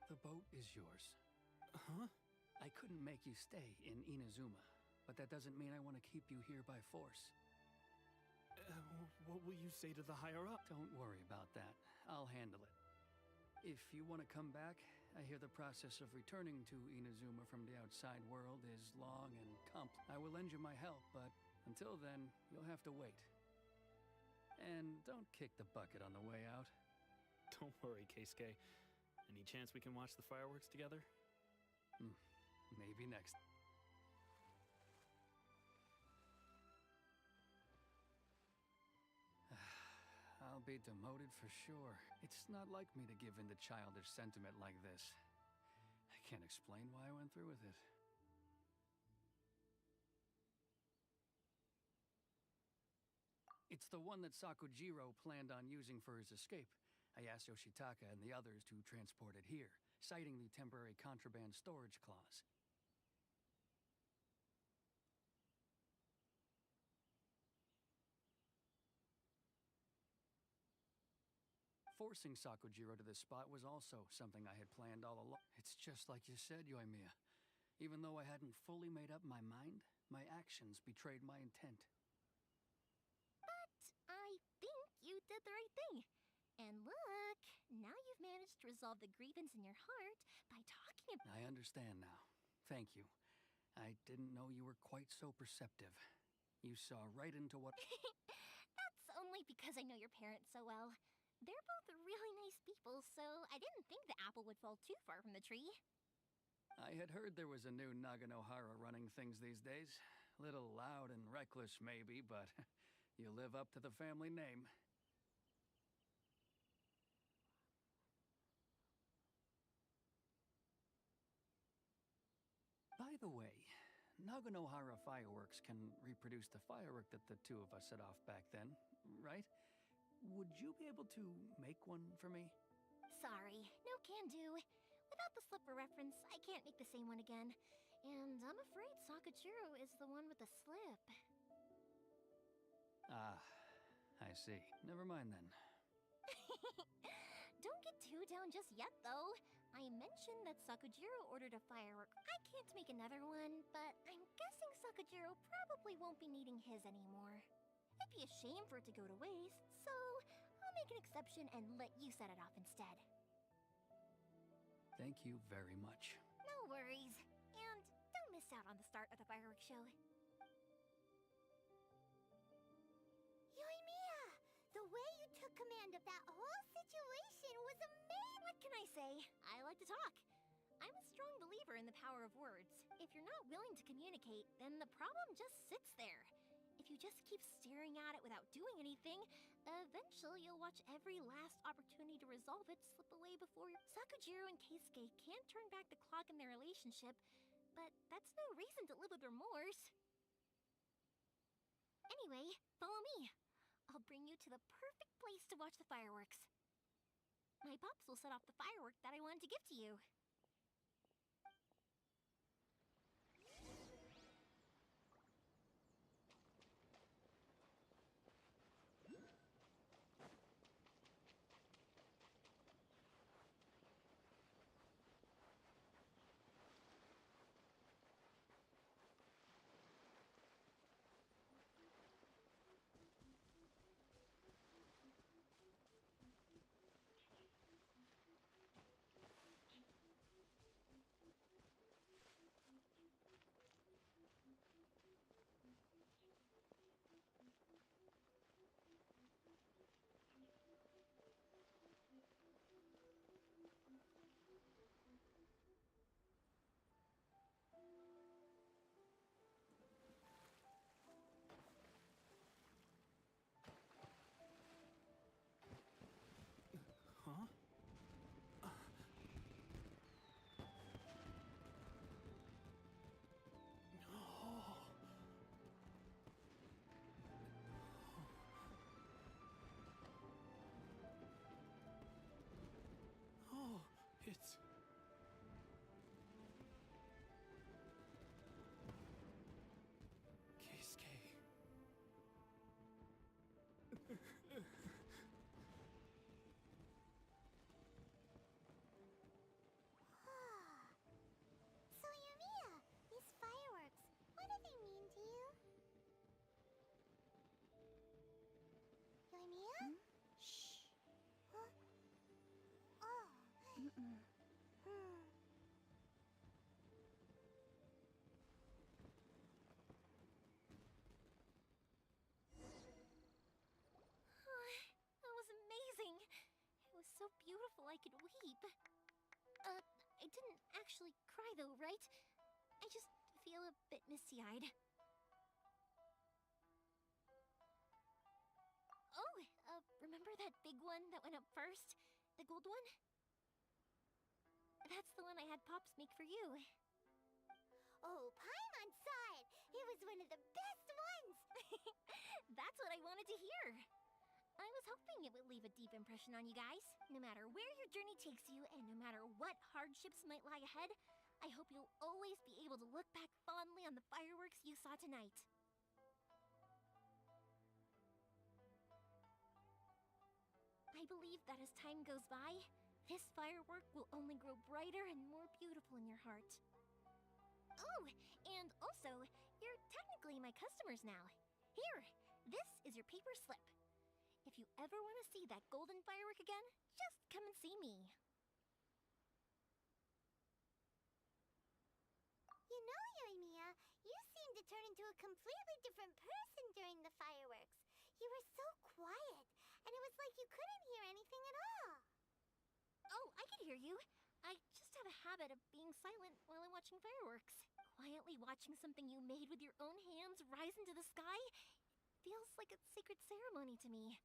The boat is yours. Huh? I couldn't make you stay in Inazuma, but that doesn't mean I want to keep you here by force. What will you say to the higher-up? Don't worry about that. I'll handle it. If you want to come back, I hear the process of returning to Inazuma from the outside world is long and complex. I will lend you my help, but until then, you'll have to wait. And don't kick the bucket on the way out. Don't worry, Keisuke. Any chance we can watch the fireworks together? Maybe next. I'll be demoted for sure. It's not like me to give in to childish sentiment like this. I can't explain why I went through with it. It's the one that Sakujiro planned on using for his escape. I asked Yoshitaka and the others to transport it here, citing the temporary contraband storage clause. Forcing Sakujiro to this spot was also something I had planned all along. It's just like you said, Yoimiya. Even though I hadn't fully made up my mind, my actions betrayed my intent. I think you did the right thing. And look, now you've managed to resolve the grievance in your heart by talking about— I understand now. Thank you. I didn't know you were quite so perceptive. You saw right into what— That's only because I know your parents so well. They're both really nice people, so I didn't think the apple would fall too far from the tree. I had heard there was a new Naganohara running things these days. Little loud and reckless, maybe, but you live up to the family name. By the way, Naganohara fireworks can reproduce the firework that the two of us set off back then, right? Would you be able to make one for me? Sorry, no can do. Without the slipper reference, I can't make the same one again. And I'm afraid Sakujiro is the one with the slip. Ah, I see. Never mind then. Don't get too down just yet, though. I mentioned that Sakujiro ordered a firework. I can't make another one, but I'm guessing Sakujiro probably won't be needing his anymore. It'd be a shame for it to go to waste, so I'll make an exception and let you set it off instead. Thank you very much. No worries. And don't miss out on the start of the fireworks show. Yoimiya! The way you took command of that whole situation was amazing! What can I say? I like to talk. I'm a strong believer in the power of words. If you're not willing to communicate, then the problem just sits there. If you just keep staring at it without doing anything, eventually you'll watch every last opportunity to resolve it slip away before your— Sakujiro and Keisuke can't turn back the clock in their relationship, but that's no reason to live with remorse. Anyway, follow me. I'll bring you to the perfect place to watch the fireworks. My pops will set off the firework that I wanted to give to you. Huh? Oh, it's... Keisuke. So, Yoimiya, these fireworks, what do they mean to you? Yoimiya? Shh. Huh? Oh. That was amazing. It was so beautiful I could weep. I didn't actually cry though, right? I just feel a bit misty-eyed. Oh, remember that big one that went up first? The gold one? That's the one I had Pops make for you. Oh, Paimon saw it! It was one of the best ones! That's what I wanted to hear. I was hoping it would leave a deep impression on you guys. No matter where your journey takes you, and no matter what hardships might lie ahead, I hope you'll always be able to look back fondly on the fireworks you saw tonight. I believe that as time goes by, this firework will only grow brighter and more beautiful in your heart. Oh, and also, you're technically my customers now. Here, this is your paper slip. If you ever want to see that golden firework again, just come and see me. You know, Yoimiya, you seemed to turn into a completely different person during the fireworks. You were so quiet, and it was like you couldn't hear anything at all. Oh, I can hear you. I just have a habit of being silent while I'm watching fireworks. Quietly watching something you made with your own hands rise into the sky feels like a sacred ceremony to me.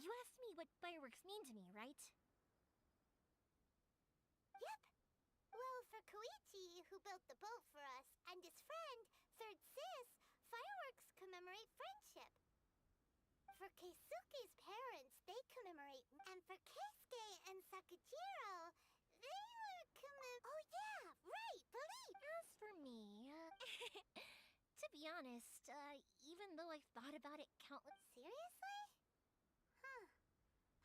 You asked me what fireworks mean to me, right? Yep. Well, for Koichi, who built the boat for us, and his friend, Third Sis, fireworks commemorate friendship. For Keisuke's parents, they commemorate... And for Keisuke and Sakajiro, they were Oh yeah, right, believe! As for me, to be honest, even though I've thought about it countless... Seriously? Huh.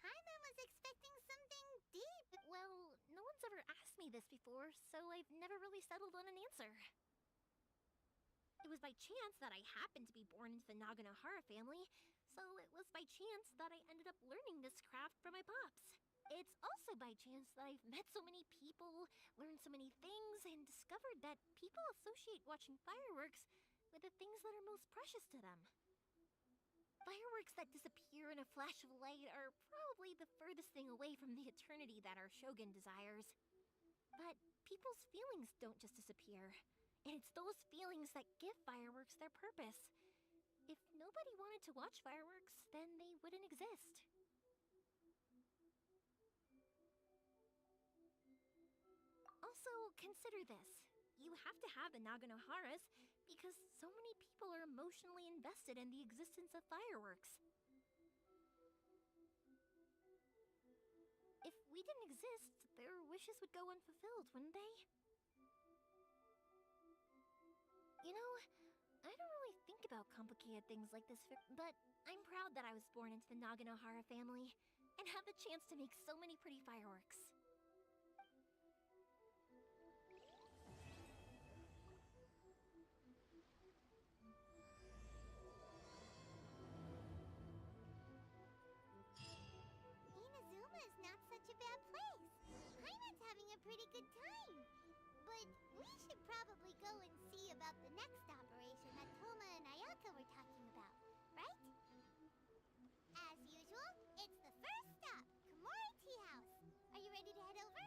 Paimon was expecting something deep. Well, no one's ever asked me this before, so I've never really settled on an answer. It was by chance that I happened to be born into the Naganohara family, so it was by chance that I ended up learning this craft from my pops. It's also by chance that I've met so many people, learned so many things, and discovered that people associate watching fireworks with the things that are most precious to them. Fireworks that disappear in a flash of light are probably the furthest thing away from the eternity that our shogun desires. But people's feelings don't just disappear. And it's those feelings that give fireworks their purpose. If nobody wanted to watch fireworks, then they wouldn't exist. Also, consider this. You have to have the Naganoharas because so many people are emotionally invested in the existence of fireworks. If we didn't exist, their wishes would go unfulfilled, wouldn't they? You know, I don't really think about complicated things like this, but I'm proud that I was born into the Naganohara family and have the chance to make so many pretty fireworks. Inazuma is not such a bad place. Paimon's having a pretty good time. But we should probably go and see about the next operation that Toma and Ayaka were talking about, right? As usual, it's the first stop, Komori Tea House. Are you ready to head over?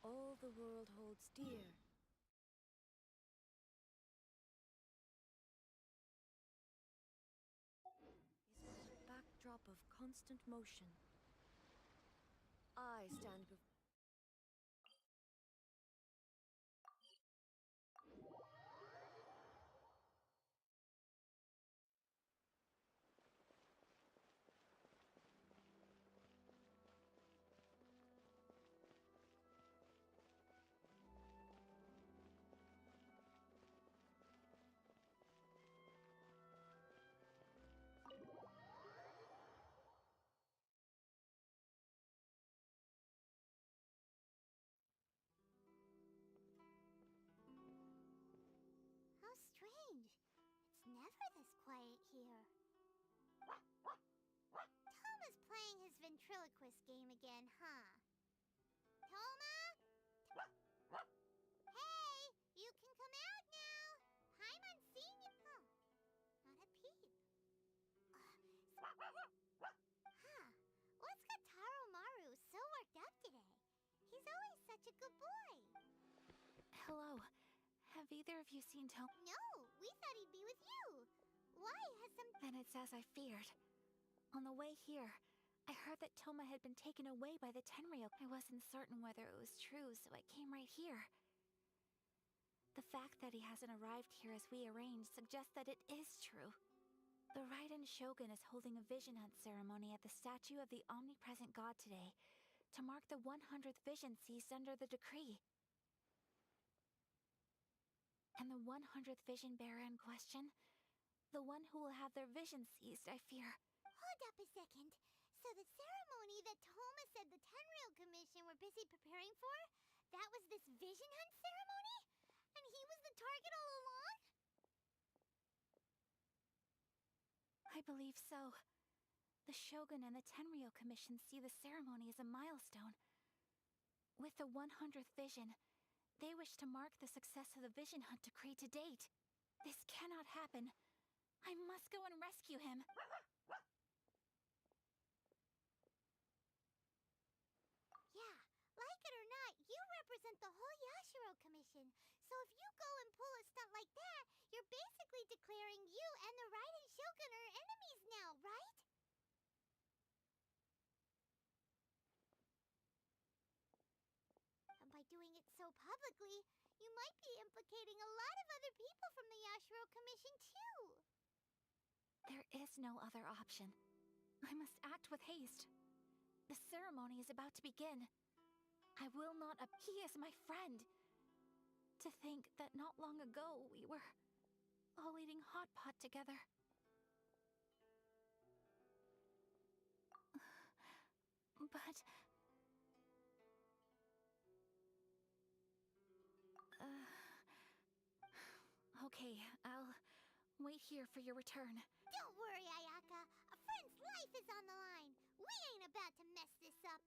All the world holds dear. Is but a backdrop of constant motion. I stand before. never this quiet here. Toma's playing his ventriloquist game again, huh? Toma? Hey, you can come out now. Paimon seen you. Oh, not a peep. Huh, what's got Taro Maru so worked up today? He's always such a good boy. Hello. Have either of you seen Toma? No, we thought he'd be with you. Why? Has some... Then it's as I feared. On the way here, I heard that Toma had been taken away by the Tenryou. I wasn't certain whether it was true, so I came right here. The fact that he hasn't arrived here as we arranged suggests that it is true. The Raiden Shogun is holding a vision hunt ceremony at the statue of the omnipresent god today to mark the 100th vision seized under the decree. And the 100th vision bearer in question? The one who will have their vision seized, I fear. Hold up a second. So the ceremony that Toma said the Tenryou Commission were busy preparing for, that was this vision hunt ceremony? And he was the target all along? I believe so. The Shogun and the Tenryou Commission see the ceremony as a milestone. With the 100th vision, they wish to mark the success of the vision hunt decree to date. This cannot happen. I must go and rescue him. Yeah, like it or not, you represent the whole Yashiro Commission. So if you go and pull a stunt like that, you're basically declaring you and the Raiden Shogun are enemies now, right? And by doing it so publicly, you might be implicating a lot of other people from the Yashiro Commission too. There is no other option. I must act with haste. The ceremony is about to begin. I will not He is my friend. To think that not long ago we were all eating hot pot together. But... Okay, I'll wait here for your return. Don't worry, Ayaka. A friend's life is on the line. We ain't about to mess this up.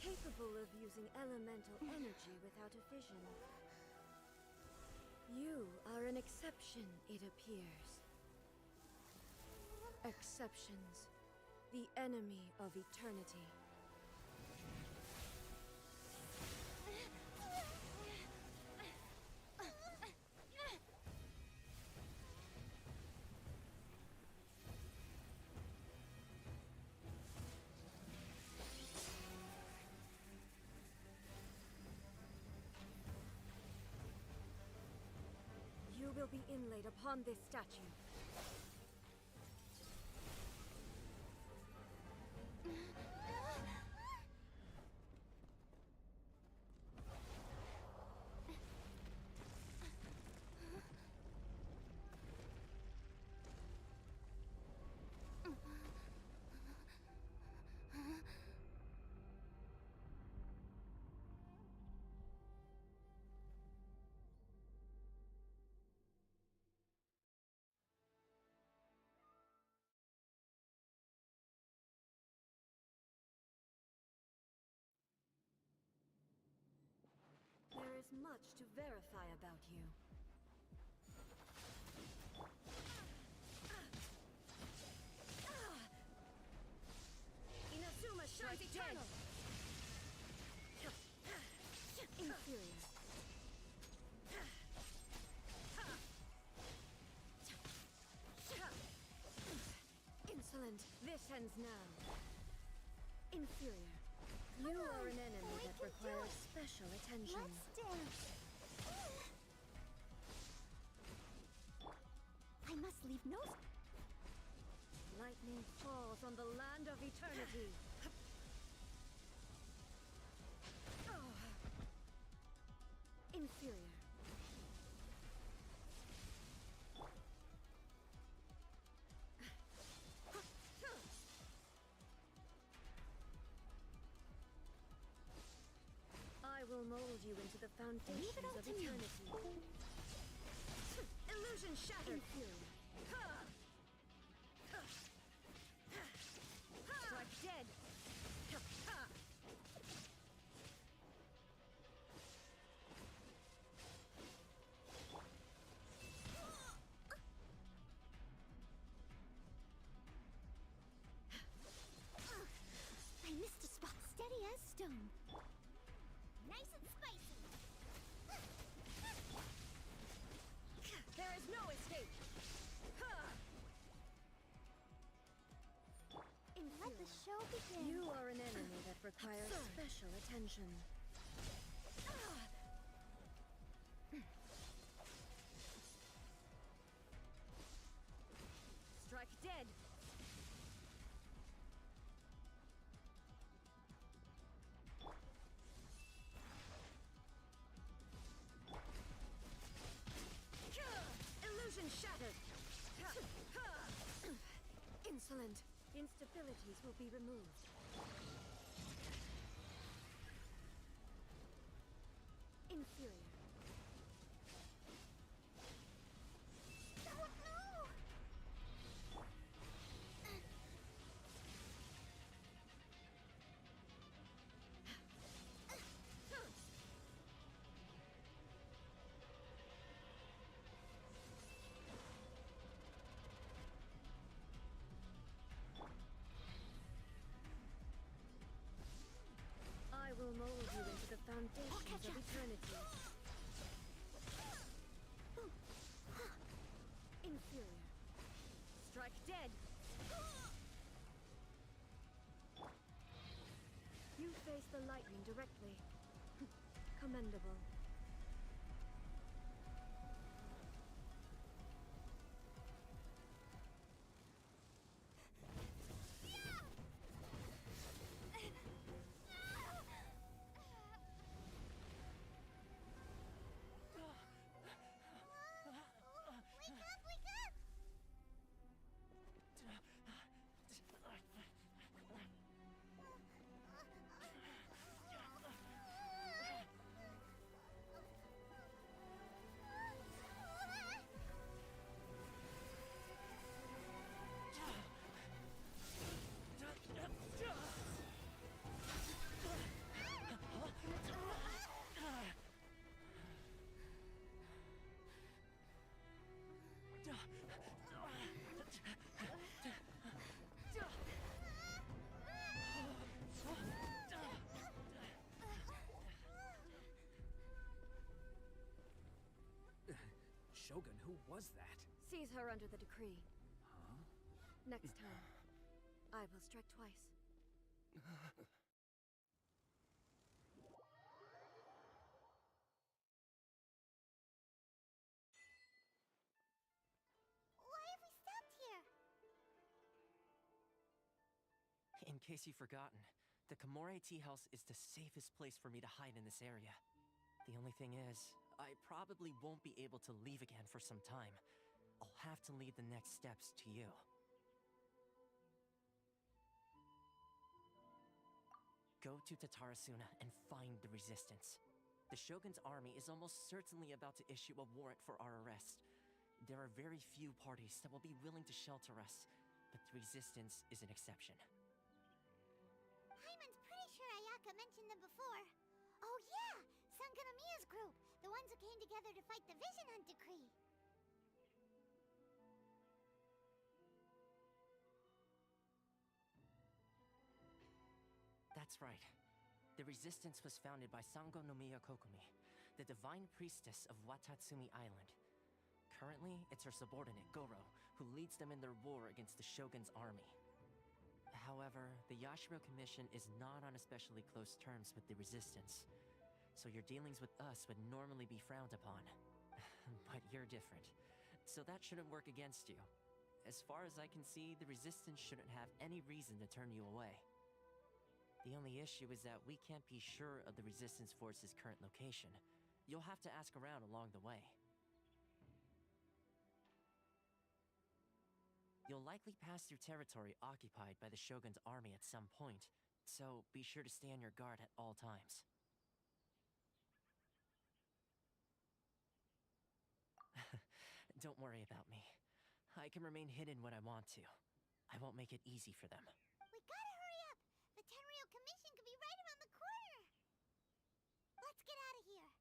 Capable of using elemental energy without a vision. You are an exception, it appears. Exceptions, the enemy of eternity. You will be inlaid upon this statue. There's much to verify about you. Inazuma shines eternal! Inferior. Insolent. This ends now. Inferior. You are an enemy that requires special attention. Let's dance. I must leave no... Lightning falls on the land of eternity. Inferior. I will mold you into the foundations of eternity. Illusion shattered. Inferior. Strike dead. I missed a spot steady as stone. Nice and spicy. There is no escape. Let the show begin. You are an enemy that requires special attention. Strike dead. Illusion shattered. Insolent. Instabilities will be removed. Inferior. I will mold you into the foundations of eternity. Inferior. Strike dead. You face the lightning directly. Commendable. Shogun, who was that? Seize her under the decree. Huh? Next time, I will strike twice. Why have we stopped here? In case you've forgotten, the Komore Tea House is the safest place for me to hide in this area. The only thing is, I probably won't be able to leave again for some time. I'll have to leave the next steps to you. Go to Tatarasuna and find the resistance. The Shogun's army is almost certainly about to issue a warrant for our arrest. There are very few parties that will be willing to shelter us, but the resistance is an exception. Hyman's pretty sure Ayaka mentioned them before. Oh yeah! Sangonomiya's group, the ones who came together to fight the Vision Hunt decree. That's right. The resistance was founded by Sangonomiya Kokumi, the divine priestess of Watatsumi Island. Currently, it's her subordinate, Goro, who leads them in their war against the Shogun's army. However, the Yashiro Commission is not on especially close terms with the resistance, so your dealings with us would normally be frowned upon. But you're different, so that shouldn't work against you. As far as I can see, the resistance shouldn't have any reason to turn you away. The only issue is that we can't be sure of the Resistance Force's current location. You'll have to ask around along the way. You'll likely pass through territory occupied by the Shogun's army at some point, so be sure to stay on your guard at all times. Don't worry about me. I can remain hidden when I want to. I won't make it easy for them. We gotta hurry up! The Tenryou Commission could be right around the corner! Let's get out of here!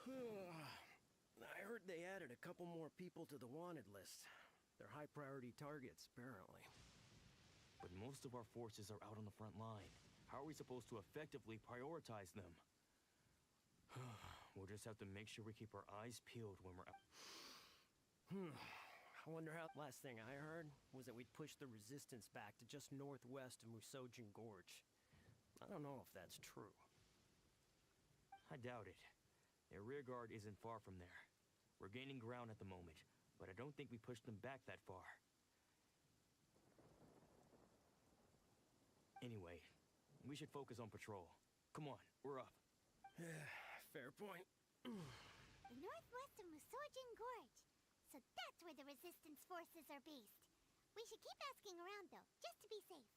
I heard they added a couple more people to the wanted list. They're high priority targets, apparently. But most of our forces are out on the front line. How are we supposed to effectively prioritize them? We'll just have to make sure we keep our eyes peeled when we're out. I wonder how... Last thing I heard was that we'd pushed the resistance back to just northwest of Musojin Gorge. I don't know if that's true. I doubt it. Their rearguard isn't far from there. We're gaining ground at the moment, but I don't think we pushed them back that far. Anyway, we should focus on patrol. Come on, we're up. Fair point. The northwest of Musojin Gorge. So that's where the resistance forces are based. We should keep asking around, though, just to be safe.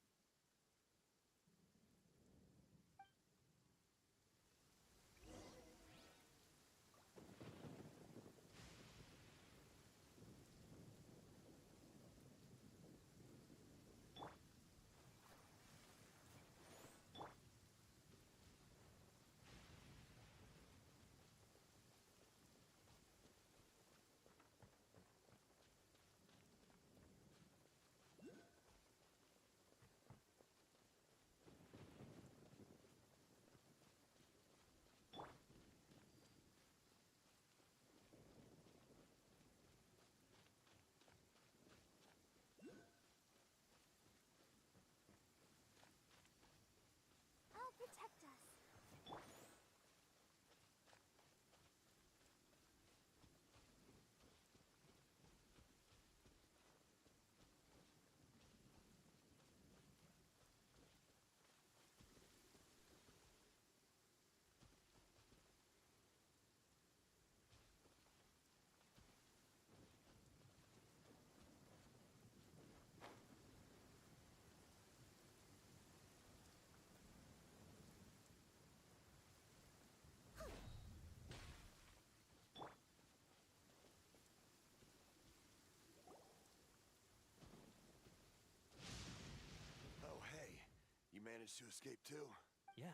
managed to escape too? Yeah.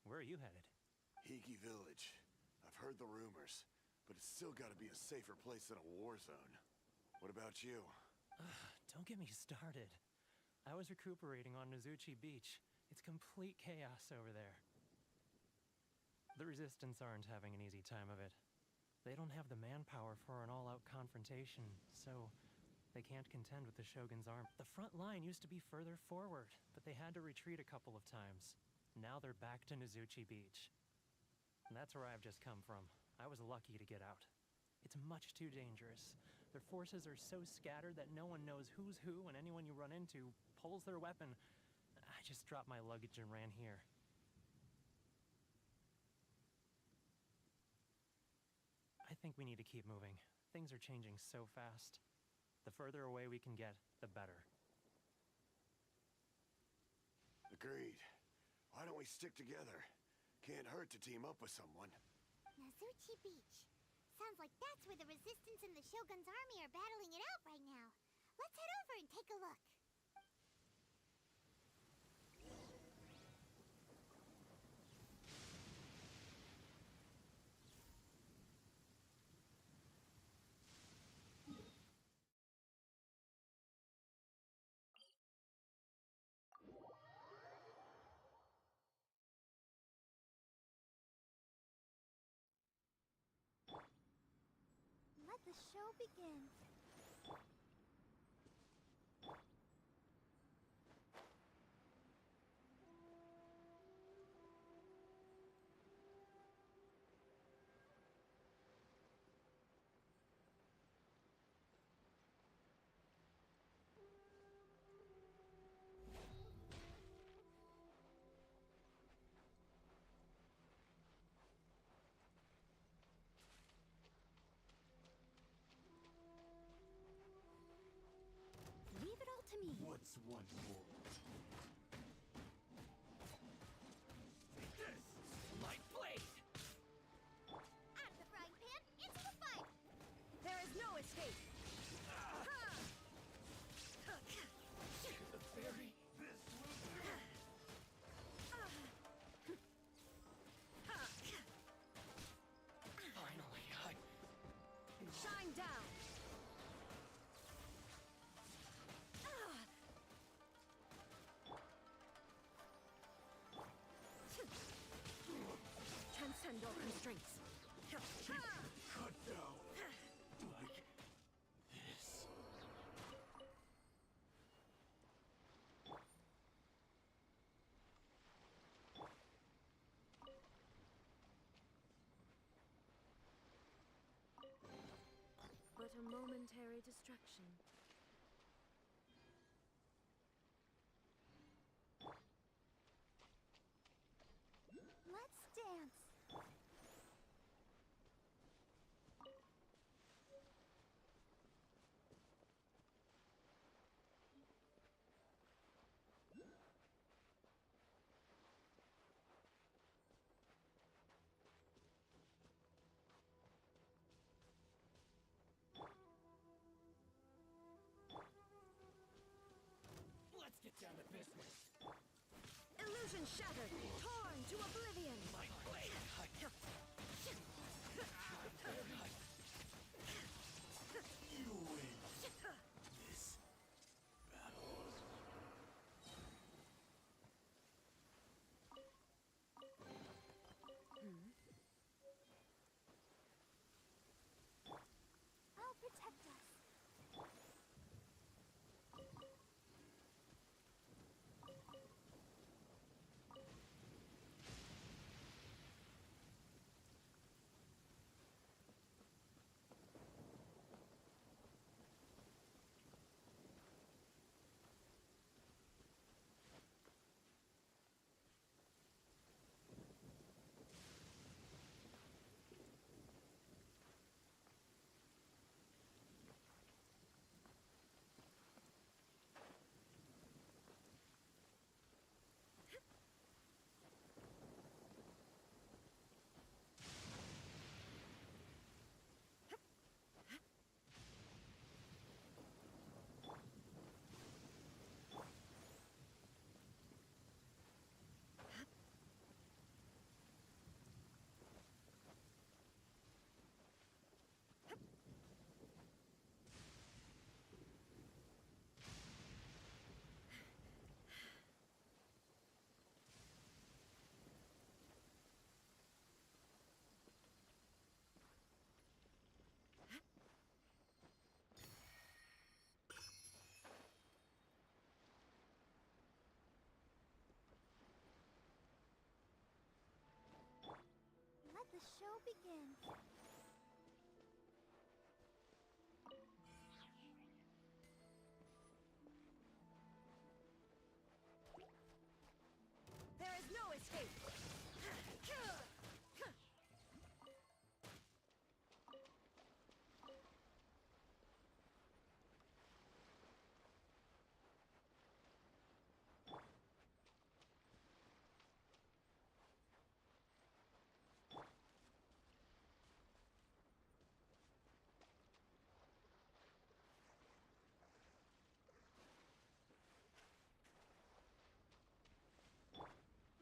Where are you headed? Higi Village. I've heard the rumors, but it's still gotta be a safer place than a war zone. What about you? Don't get me started. I was recuperating on Nozuchi Beach. It's complete chaos over there. The Resistance aren't having an easy time of it. They don't have the manpower for an all-out confrontation, so they can't contend with the Shogun's army. The front line used to be further forward, but they had to retreat a couple of times. Now they're back to Nozuchi Beach. And that's where I've just come from. I was lucky to get out. It's much too dangerous. Their forces are so scattered that no one knows who's who, and anyone you run into pulls their weapon. I just dropped my luggage and ran here. I think we need to keep moving. Things are changing so fast. The further away we can get, the better. Agreed. Why don't we stick together? Can't hurt to team up with someone. Nozuchi Beach. Sounds like that's where the Resistance and the Shogun's army are battling it out right now. Let's head over and take a look. Let the show begin. Leave it all to me. What's one more? Take this! Light blade! Out of the frying pan, into the fire! There is no escape. The fairy! This will do! Finally, Shine down. Transcend all constraints. cut down! Like this. But a momentary distraction. Let's dance. Let's get down to business! Illusion shattered, torn to oblivion. Light blade! You win this battle. I'll protect us. the show begin. There is no escape!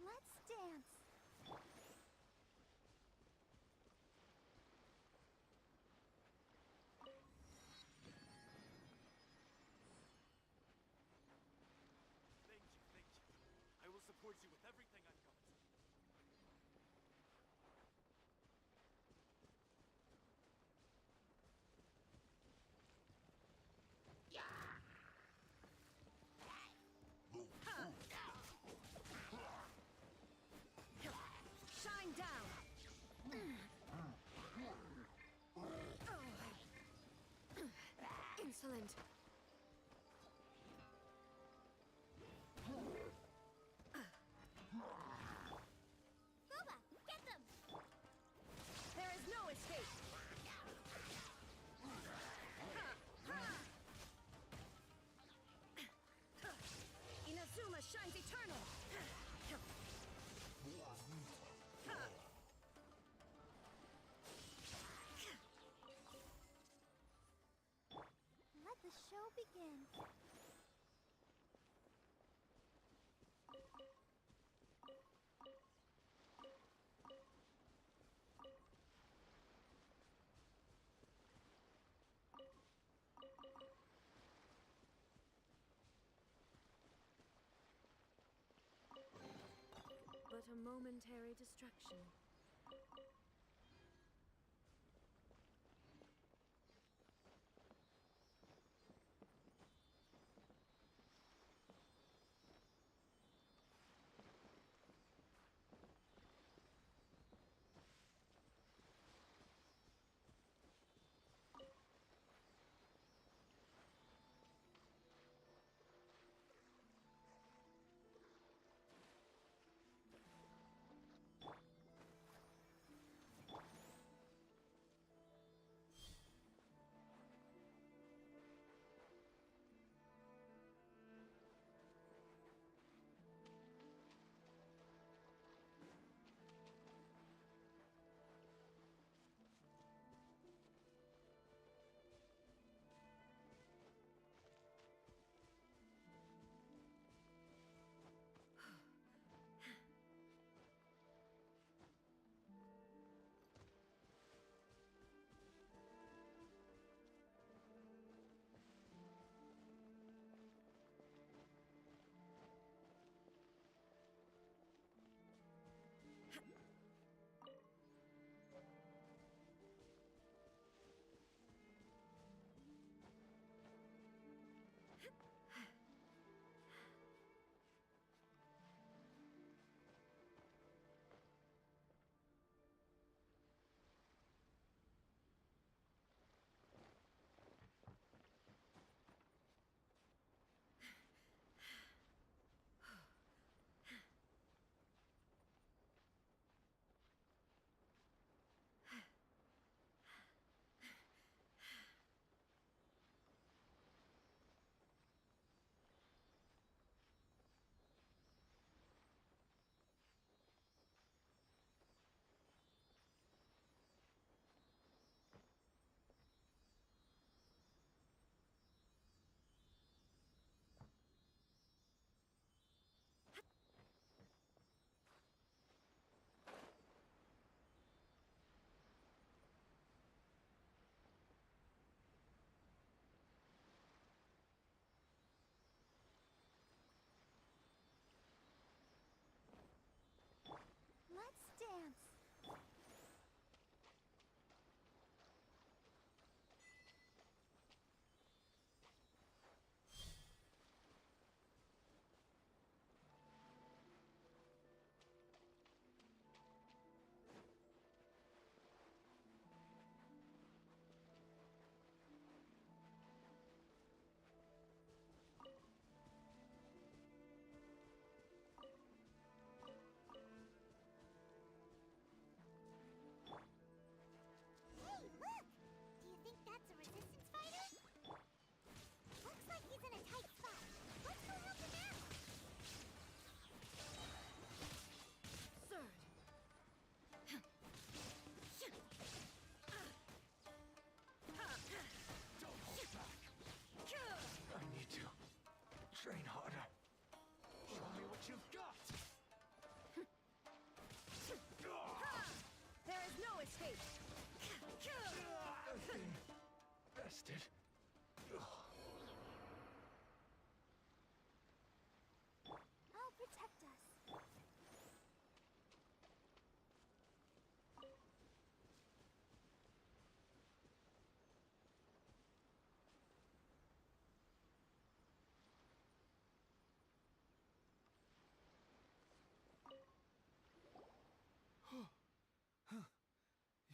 Let's dance. Thank you, thank you. I will support you with everything I've got. Shine down! Insolent. Booba, get them! There is no escape! Inazuma shines eternal! Let the show begin. But a momentary distraction.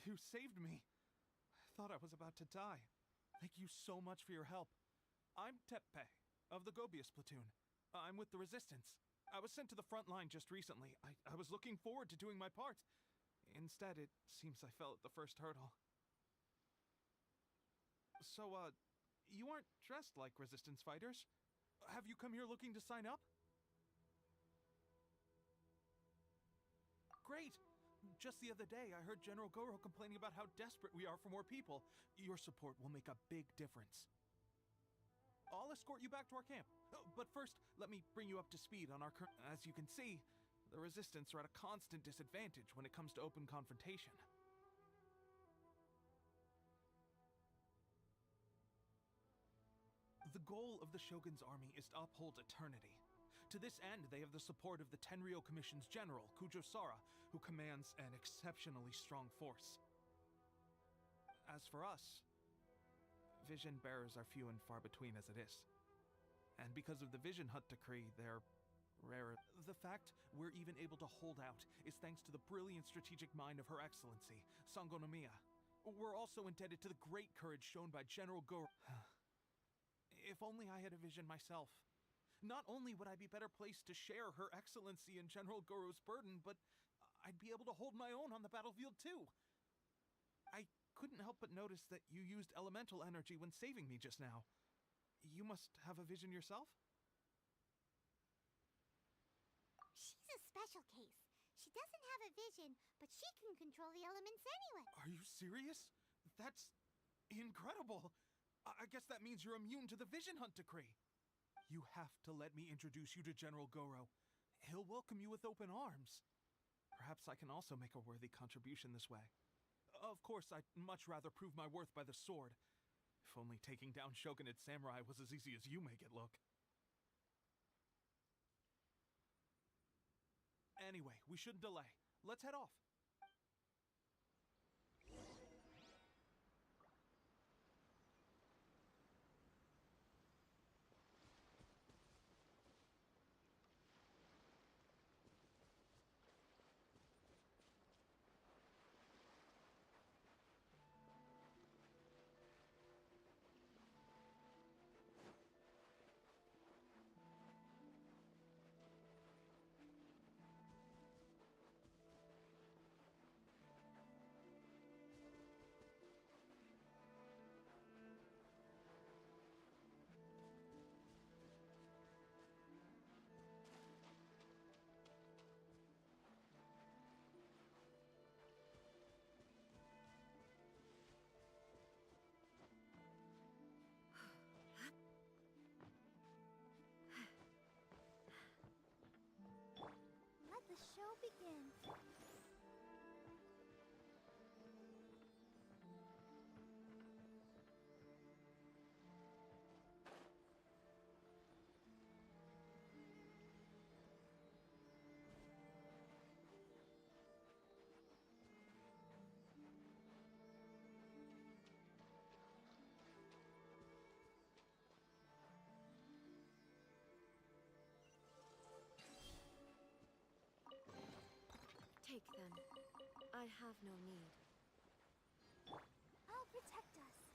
You saved me. I thought I was about to die. Thank you so much for your help. I'm Teppe, of the Gobius platoon. I'm with the Resistance. I was sent to the front line just recently. I was looking forward to doing my part. Instead, it seems I fell at the first hurdle. So, you aren't dressed like Resistance fighters? Have you come here looking to sign up? Great! Just the other day, I heard General Goro complaining about how desperate we are for more people. Your support will make a big difference. I'll escort you back to our camp. But first, let me bring you up to speed on our current... As you can see, the Resistance are at a constant disadvantage when it comes to open confrontation. The goal of the Shogun's army is to uphold eternity. To this end, they have the support of the Tenryou Commission's general, Kujo Sara, who commands an exceptionally strong force. As for us, vision bearers are few and far between as it is. And because of the Vision Hut decree, they're rarer. The fact we're even able to hold out is thanks to the brilliant strategic mind of Her Excellency, Sango no Miya. We're also indebted to the great courage shown by General Goro. If only I had a vision myself. Not only would I be better placed to share Her Excellency and General Goro's burden, but I'd be able to hold my own on the battlefield too. I couldn't help but notice that you used elemental energy when saving me just now. You must have a vision yourself? She's a special case. She doesn't have a vision, but she can control the elements anyway. Are you serious? That's incredible. I guess that means you're immune to the Vision Hunt decree. You have to let me introduce you to General Goro. He'll welcome you with open arms. Perhaps I can also make a worthy contribution this way. Of course, I'd much rather prove my worth by the sword. If only taking down Shogunate samurai was as easy as you make it look. Anyway, we shouldn't delay. Let's head off. Let the show begin. Take them. I have no need. I'll protect us.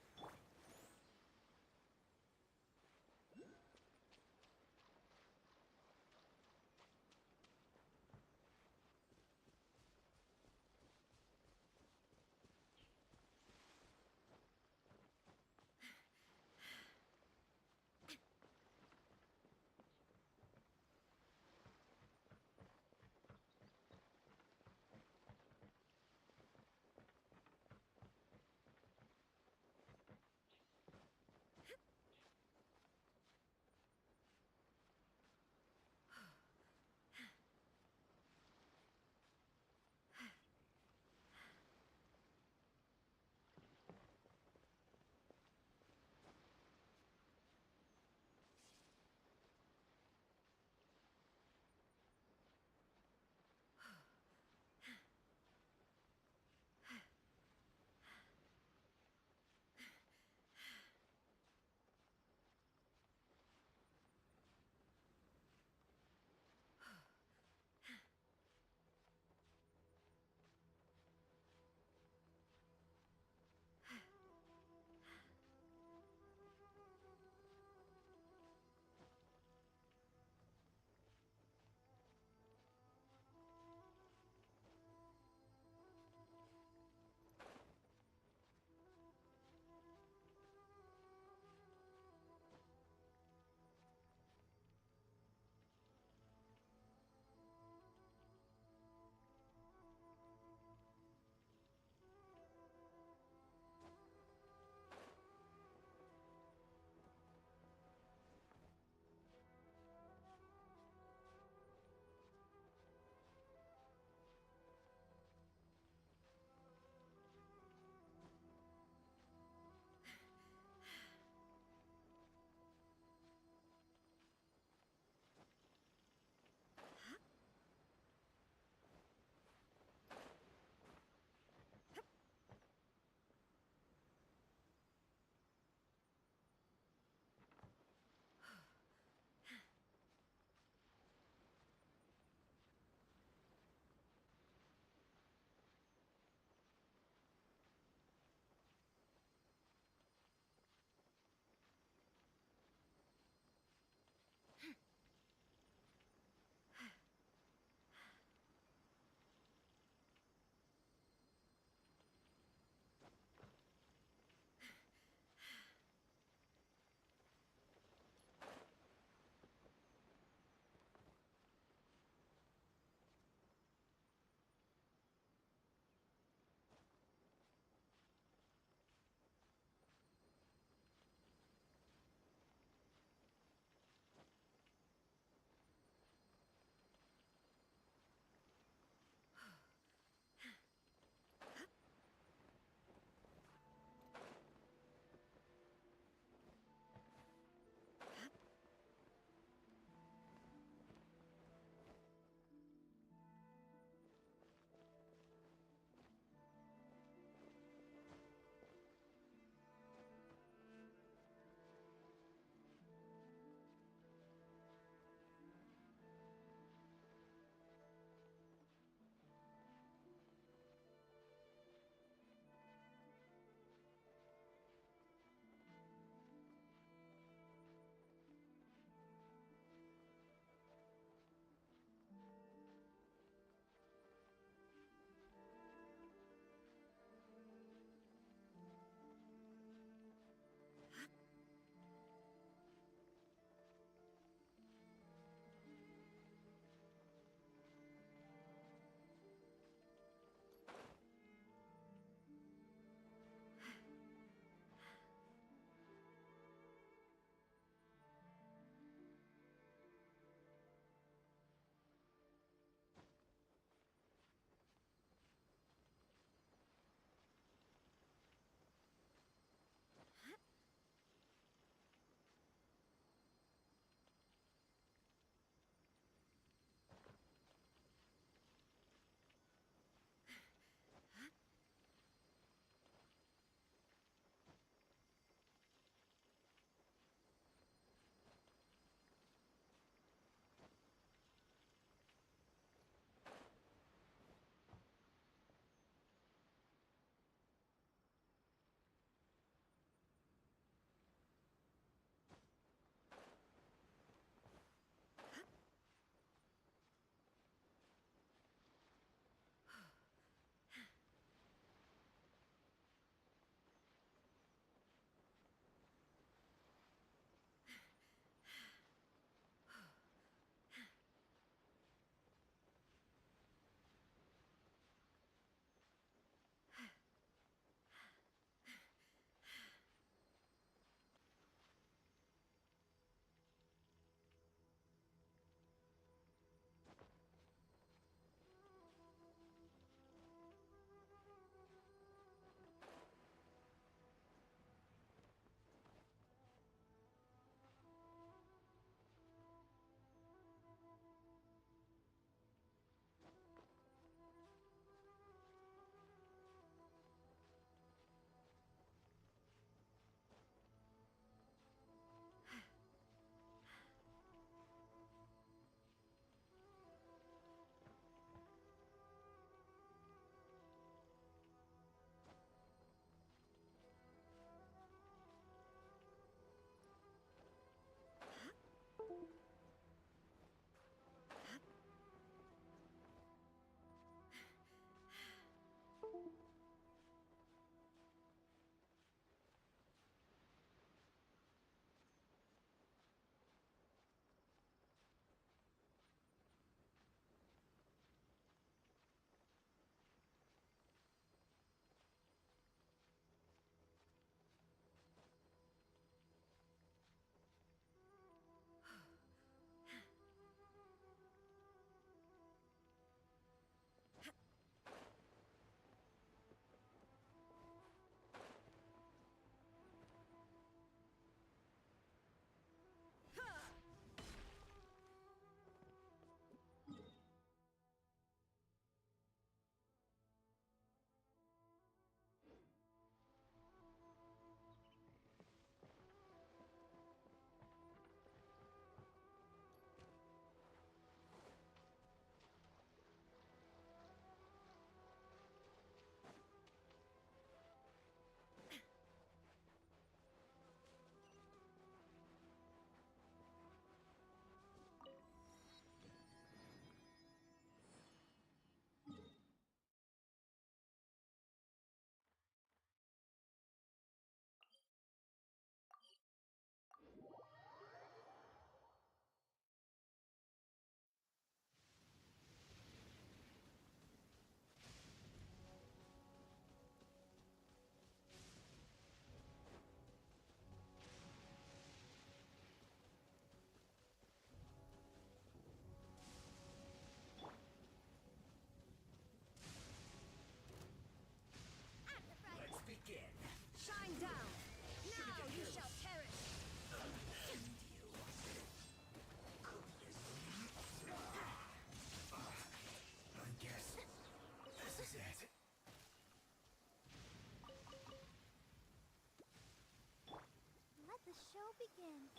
the show begins.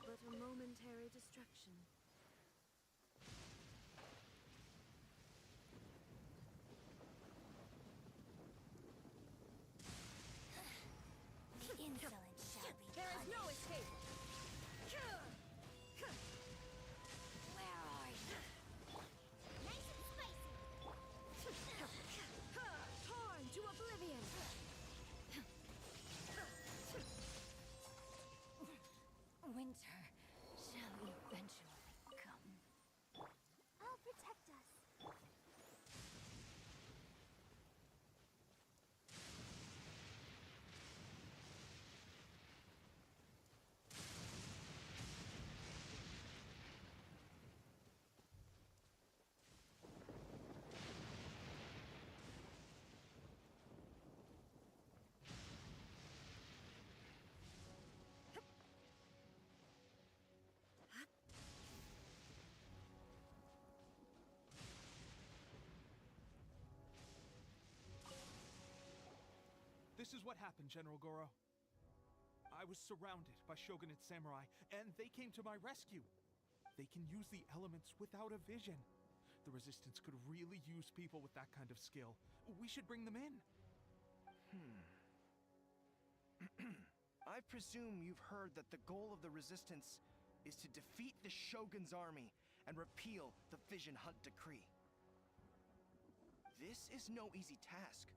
But a momentary distraction. The insolent shall be There is no punished. escape! Where are you? Nice and spicy. Torn to oblivion! Winter shall eventually come. I'll protect us. This is what happened, General Goro. I was surrounded by shogunate samurai, and they came to my rescue. They can use the elements without a vision. The Resistance could really use people with that kind of skill. We should bring them in. I presume you've heard that the goal of the Resistance is to defeat the Shogun's army and repeal the Vision Hunt Decree. This is no easy task.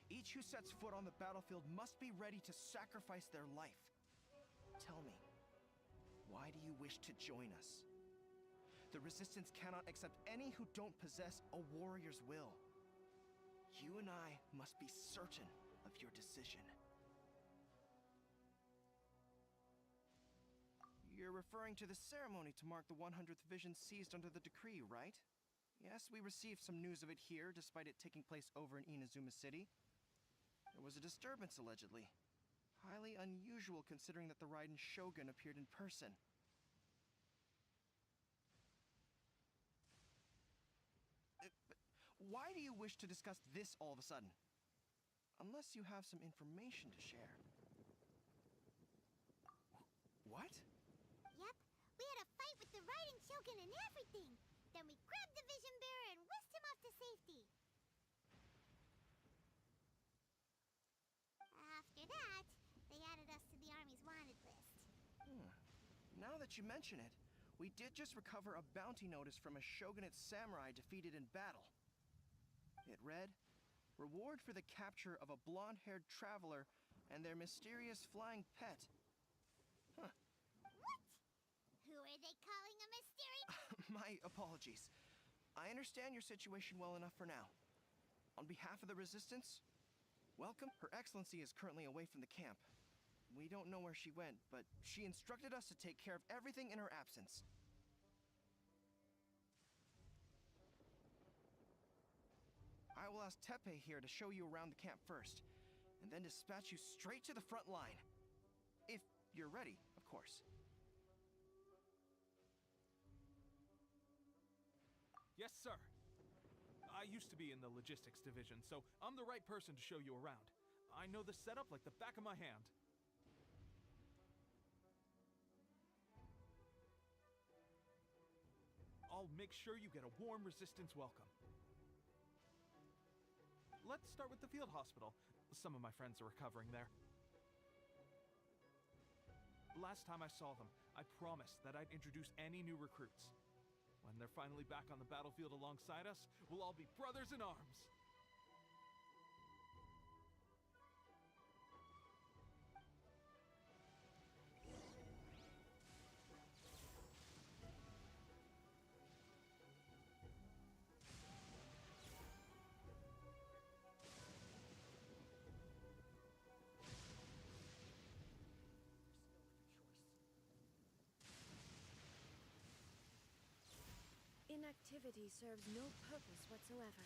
Each who sets foot on the battlefield must be ready to sacrifice their life. Tell me, why do you wish to join us? The Resistance cannot accept any who don't possess a warrior's will. You and I must be certain of your decision. You're referring to the ceremony to mark the 100th Vision seized under the decree, right? Yes, we received some news of it here, despite it taking place over in Inazuma City. There was a disturbance, allegedly. Highly unusual considering that the Raiden Shogun appeared in person. But why do you wish to discuss this all of a sudden? Unless you have some information to share. What? Yep, we had a fight with the Raiden Shogun and everything. Then we grabbed the Vision Bearer and whisked him off to safety. After that, they added us to the Army's wanted list. Now that you mention it, we did just recover a bounty notice from a Shogunate samurai defeated in battle. It read, "Reward for the capture of a blonde-haired traveler and their mysterious flying pet." What? Who are they calling a mysterious? My apologies. I understand your situation well enough for now. On behalf of the Resistance, welcome. Her Excellency is currently away from the camp. We don't know where she went, but she instructed us to take care of everything in her absence. I will ask Teppei here to show you around the camp first, and then dispatch you straight to the front line. If you're ready, of course. Yes, sir. I used to be in the logistics division, so I'm the right person to show you around. I know the setup like the back of my hand. I'll make sure you get a warm Resistance welcome. Let's start with the field hospital. Some of my friends are recovering there. Last time I saw them, I promised that I'd introduce any new recruits. When they're finally back on the battlefield alongside us, we'll all be brothers in arms. Inactivity serves no purpose whatsoever.